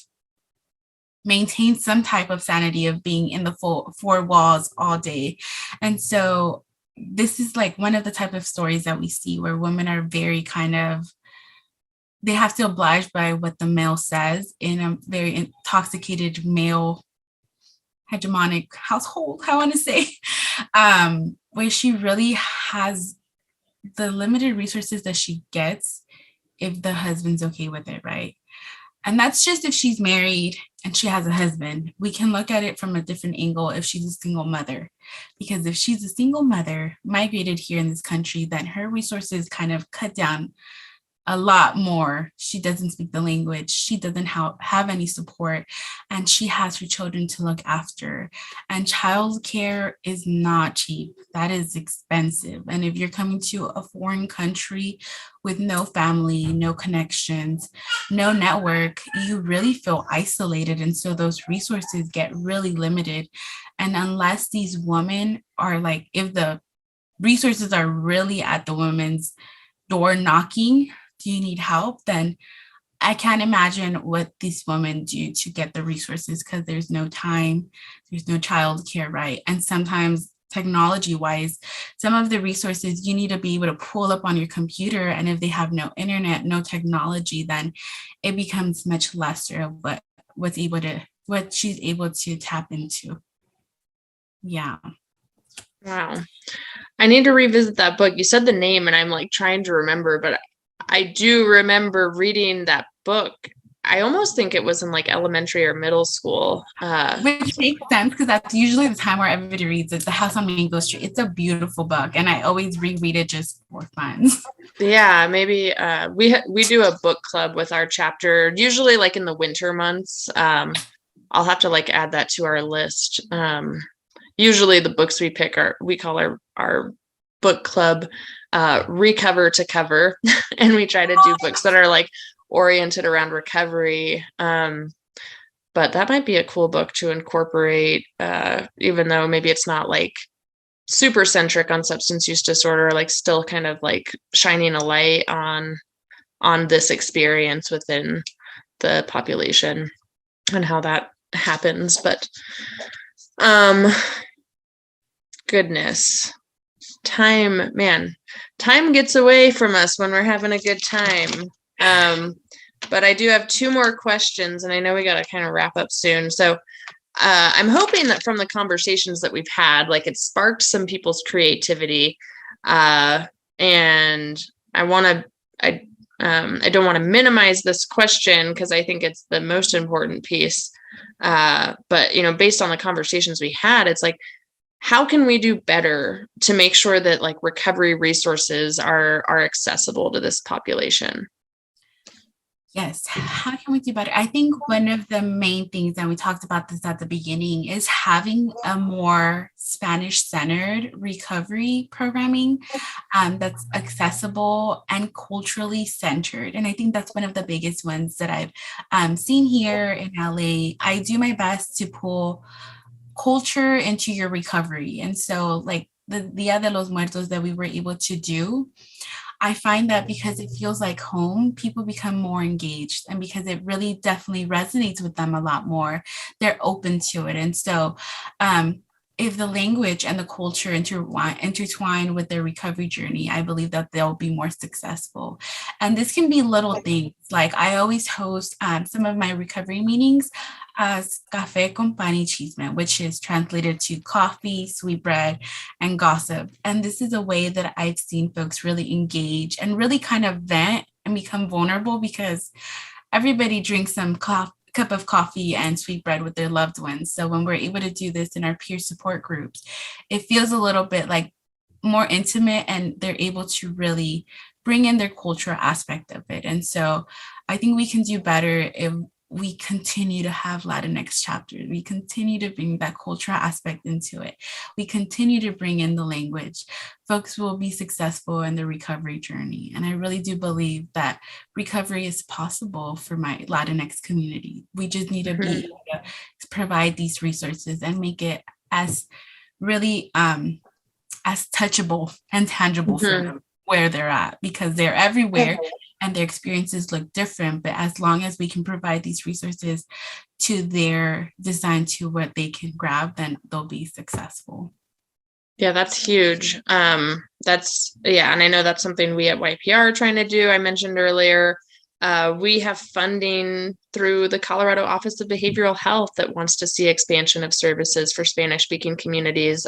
maintain some type of sanity of being in the four walls all day. And so this is like one of the type of stories that we see where women are very kind of, they have to oblige by what the male says in a very intoxicated male hegemonic household, I want to say, where she really has the limited resources that she gets if the husband's okay with it, right? And that's just if she's married and she has a husband. We can look at it from a different angle if she's a single mother. Because if she's a single mother, migrated here in this country, then her resources kind of cut down a lot more. She doesn't speak the language. She doesn't have any support. And she has her children to look after. And childcare is not cheap. That is expensive. And if you're coming to a foreign country with no family, no connections, no network, you really feel isolated. And so those resources get really limited. And unless these women are like, if the resources are really at the woman's door knocking, do you need help? Then I can't imagine what these women do to get the resources because there's no time, there's no childcare, right? And sometimes technology-wise, some of the resources you need to be able to pull up on your computer. And if they have no internet, no technology, then it becomes much lesser of what she's able to tap into. Yeah.
Wow. I need to revisit that book. You said the name and I'm like trying to remember, but I do remember reading that book. I almost think it was in like elementary or middle school.
Which makes sense because that's usually the time where everybody reads it. The House on Mango Street. It's a beautiful book and I always reread it just for fun.
Yeah, maybe we do a book club with our chapter, usually like in the winter months. I'll have to like add that to our list. Usually the books we pick we call our book club. recover to cover. And we try to do books that are like oriented around recovery. But that might be a cool book to incorporate, even though maybe it's not like super centric on substance use disorder, like still kind of like shining a light on this experience within the population and how that happens. But goodness, time gets away from us when we're having a good time. But I do have 2 more questions, and I know we got to kind of wrap up soon. So I'm hoping that from the conversations that we've had, like it sparked some people's creativity. And I don't want to minimize this question because I think it's the most important piece. But, based on the conversations we had, it's like, how can we do better to make sure that like recovery resources are accessible to this population?
Yes. How can we do better? I think one of the main things, and we talked about this at the beginning, is having a more Spanish-centered recovery programming that's accessible and culturally centered. And I think that's one of the biggest ones that I've seen here in LA. I do my best to pull culture into your recovery. And so like the Dia de los Muertos that we were able to do, I find that because it feels like home, people become more engaged, and because it really definitely resonates with them a lot more, they're open to it. And so if the language and the culture intertwine with their recovery journey, I believe that they'll be more successful. And this can be little things. Like I always host some of my recovery meetings as café con pan y chisme, which is translated to coffee, sweet bread, and gossip. And this is a way that I've seen folks really engage and really kind of vent and become vulnerable, because everybody drinks some cup of coffee and sweet bread with their loved ones. So when we're able to do this in our peer support groups, it feels a little bit like more intimate, and they're able to really bring in their cultural aspect of it. And so I think we can do better if we continue to have Latinx chapters. We continue to bring that cultural aspect into it. We continue to bring in the language. Folks will be successful in the recovery journey. And I really do believe that recovery is possible for my Latinx community. We just need to be able to provide these resources and make it as really as touchable and tangible for them where they're at, because they're everywhere. And their experiences look different, but as long as we can provide these resources to their design to what they can grab, then they'll be successful.
Yeah, that's huge. And I know that's something we at YPR are trying to do. I mentioned earlier, we have funding through the Colorado Office of Behavioral Health that wants to see expansion of services for Spanish-speaking communities.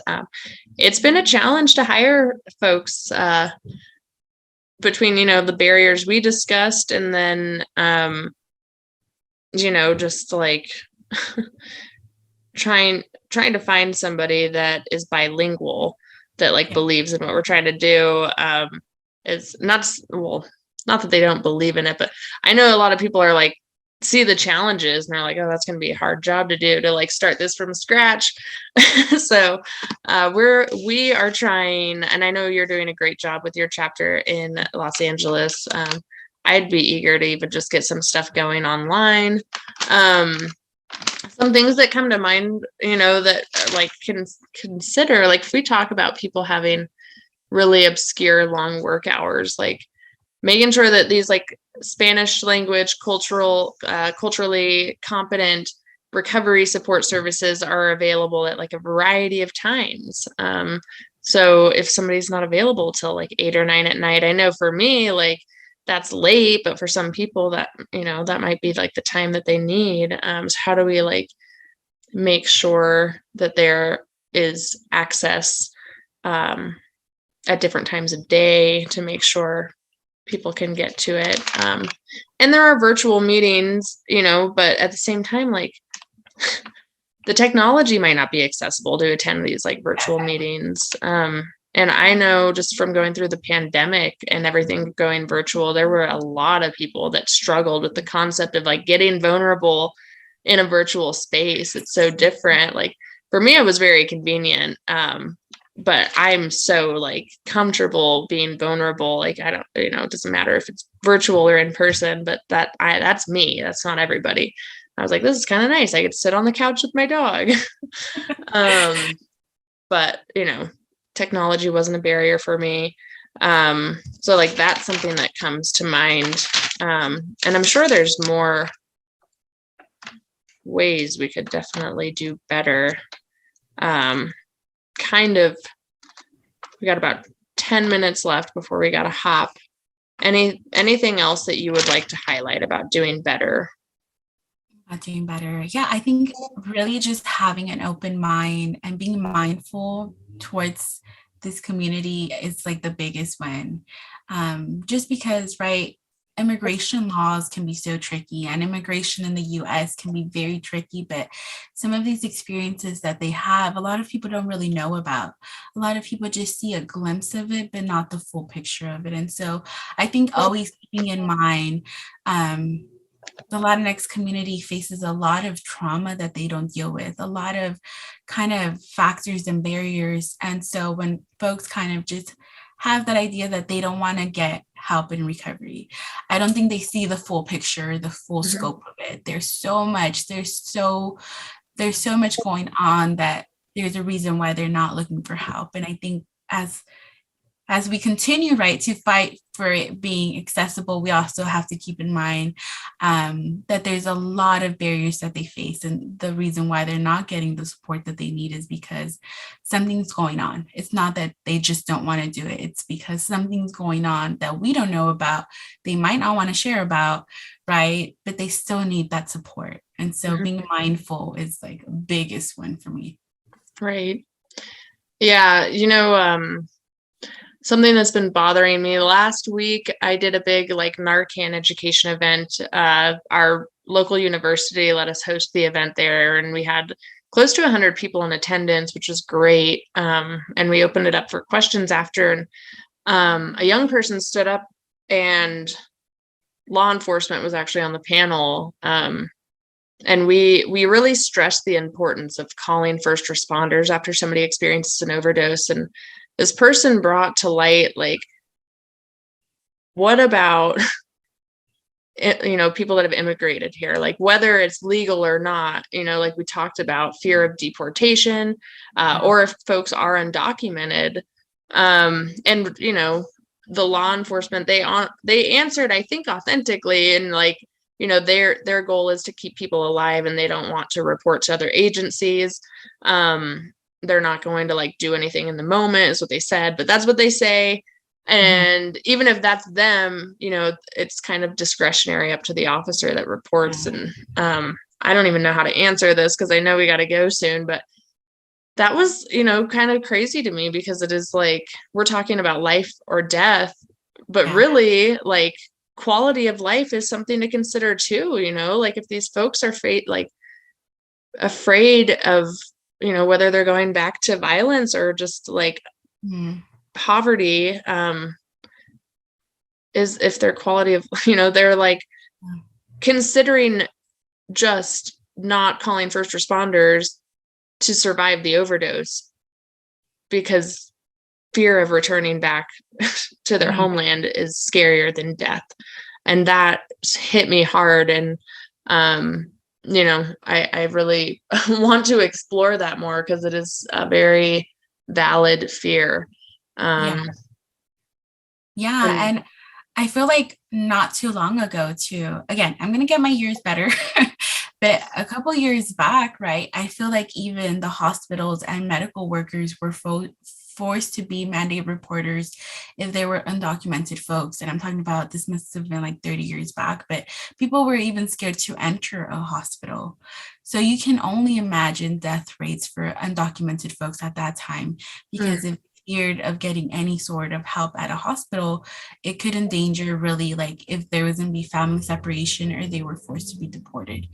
It's been a challenge to hire folks, between, the barriers we discussed, and then, just like trying to find somebody that is bilingual, that like believes in what we're trying to do. It's not that they don't believe in it, but I know a lot of people are like, see the challenges and they're like, oh, that's going to be a hard job to do, to like start this from scratch. So we are trying, and I know you're doing a great job with your chapter in Los Angeles. I'd be eager to even just get some stuff going online. Some things that come to mind, that like can consider, like if we talk about people having really obscure long work hours, like making sure that these like Spanish language, culturally competent recovery support services are available at like a variety of times. So if somebody's not available till like 8 or 9 at night, I know for me, like that's late, but for some people that, that might be like the time that they need. So how do we like make sure that there is access at different times of day to make sure people can get to it. And there are virtual meetings, but at the same time, like the technology might not be accessible to attend these like virtual meetings. And I know just from going through the pandemic and everything going virtual, there were a lot of people that struggled with the concept of like getting vulnerable in a virtual space. It's so different. Like for me, it was very convenient. but I'm so like comfortable being vulnerable. Like, I don't, it doesn't matter if it's virtual or in person, but that's me. That's not everybody. I was like, this is kind of nice. I could sit on the couch with my dog. But technology wasn't a barrier for me. So like that's something that comes to mind. And I'm sure there's more ways we could definitely do better. We got about 10 minutes left before we got to hop. Anything else that you would like to highlight about doing better?
Doing better. Yeah, I think really just having an open mind and being mindful towards this community is like the biggest one. Just because, right, immigration laws can be so tricky, and immigration in the US can be very tricky, but some of these experiences that they have, a lot of people don't really know about. A lot of people just see a glimpse of it, but not the full picture of it. And so I think always keeping in mind, the Latinx community faces a lot of trauma that they don't deal with, a lot of kind of factors and barriers. And so when folks kind of just have that idea that they don't want to get help in recovery, I don't think they see the full picture, the full scope of it. There's so much going on that there's a reason why they're not looking for help. And I think as we continue, right, to fight for it being accessible, we also have to keep in mind that there's a lot of barriers that they face. And the reason why they're not getting the support that they need is because something's going on. It's not that they just don't want to do it. It's because something's going on that we don't know about. They might not want to share about, right? But they still need that support. And so being mindful is like the biggest one for me.
Right. Yeah. Something that's been bothering me last week, I did a big like Narcan education event. Our local university let us host the event there, and we had close to 100 people in attendance, which was great. And we opened it up for questions after, and a young person stood up, and law enforcement was actually on the panel. And we really stressed the importance of calling first responders after somebody experiences an overdose. And this person brought to light, like, what about, people that have immigrated here, like whether it's legal or not, like we talked about fear of deportation, or if folks are undocumented. And, the law enforcement, they answered, I think, authentically, and like, their goal is to keep people alive, and they don't want to report to other agencies. They're not going to like do anything in the moment is what they said, but that's what they say. And even if that's them, it's kind of discretionary up to the officer that reports. And I don't even know how to answer this because I know we got to go soon, but that was, kind of crazy to me, because it is like, we're talking about life or death, but really like quality of life is something to consider too. Like if these folks are afraid of, whether they're going back to violence or just like poverty, is if their quality of, they're like considering just not calling first responders to survive the overdose because fear of returning back to their homeland is scarier than death. And that hit me hard. And, I really want to explore that more because it is a very valid fear.
And I feel like not too long ago too, again, I'm going to get my years better, but a couple years back, right, I feel like even the hospitals and medical workers were forced to be mandate reporters if they were undocumented folks. And I'm talking about, this must have been like 30 years back, but people were even scared to enter a hospital. So you can only imagine death rates for undocumented folks at that time, because if feared of getting any sort of help at a hospital, it could endanger really, like if there was going to be family separation or they were forced to be deported.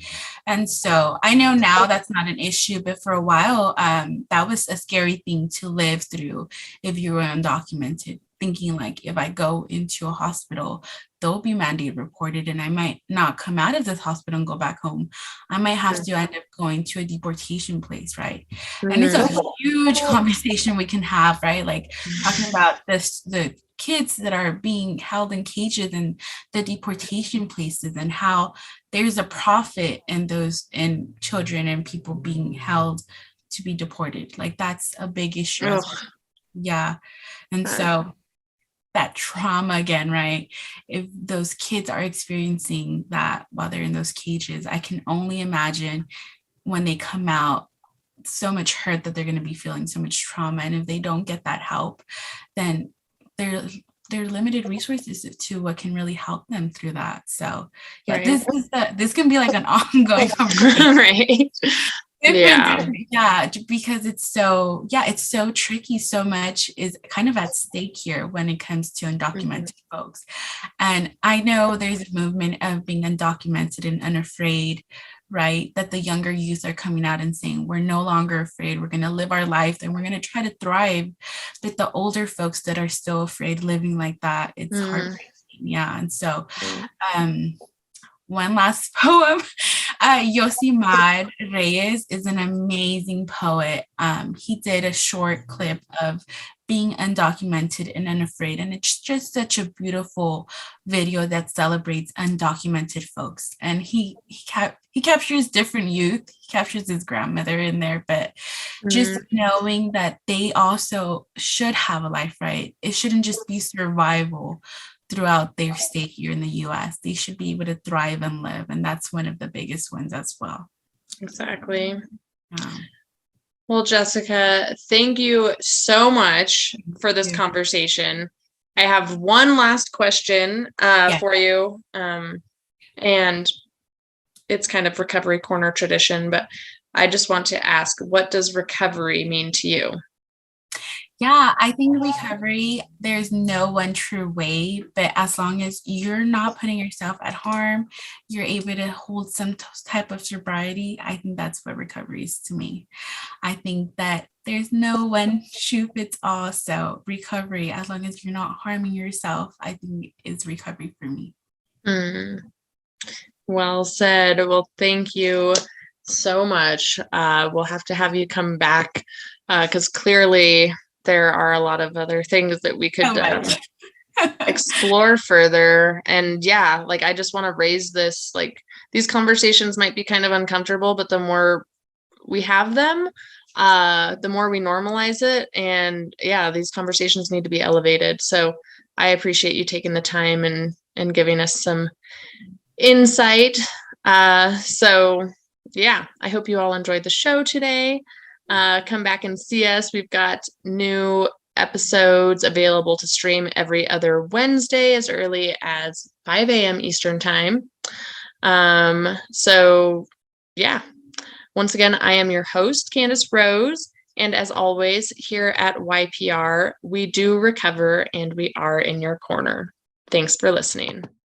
And so I know now that's not an issue, but for a while, that was a scary thing to live through if you were undocumented. thinking like, if I go into a hospital, they'll be mandated reported and I might not come out of this hospital and go back home. I might have to end up going to a deportation place, right? And it's a huge conversation we can have, right? Like talking about the kids that are being held in cages and the deportation places, and how there's a profit in those, in children and people being held to be deported. Like that's a big issue as well. Yeah. And so that trauma again, right? If those kids are experiencing that while they're in those cages, I can only imagine when they come out, so much hurt that they're going to be feeling, so much trauma. And if they don't get that help, then they're limited resources to what can really help them through that. So yeah, this can be like an ongoing conversation. Right. Yeah, because it's so tricky. So much is kind of at stake here when it comes to undocumented folks. And I know there's a movement of being undocumented and unafraid, right? That the younger youth are coming out and saying, we're no longer afraid. We're going to live our life and we're going to try to thrive. But the older folks that are still afraid living like that, it's heartbreaking. Yeah. And so, one last poem. Yosimar Reyes is an amazing poet. He did a short clip of being undocumented and unafraid. And it's just such a beautiful video that celebrates undocumented folks. And he captures different youth. He captures his grandmother in there, but just knowing that they also should have a life, right? It shouldn't just be survival throughout their stay here in the US. They should be able to thrive and live. And that's one of the biggest ones as well.
Exactly. Well, Jessica, thank you so much for this conversation. I have one last question for you. And it's kind of Recovery Corner tradition, but I just want to ask, what does recovery mean to you?
Yeah, I think recovery, there's no one true way, but as long as you're not putting yourself at harm, you're able to hold some type of sobriety. I think that's what recovery is to me. I think that there's no one shoe fits all. So recovery, as long as you're not harming yourself, I think is recovery for me.
Well said. Well, thank you so much. We'll have to have you come back because clearly there are a lot of other things that we could explore further. And yeah, like I just want to raise this, like these conversations might be kind of uncomfortable, but the more we have them, the more we normalize it. And yeah, these conversations need to be elevated. So I appreciate you taking the time and giving us some insight. So yeah, I hope you all enjoyed the show today. Come back and see us. We've got new episodes available to stream every other Wednesday as early as 5 a.m. Eastern time. So yeah, once again, I am your host, Candace Rose. And as always, here at YPR, we do recover and we are in your corner. Thanks for listening.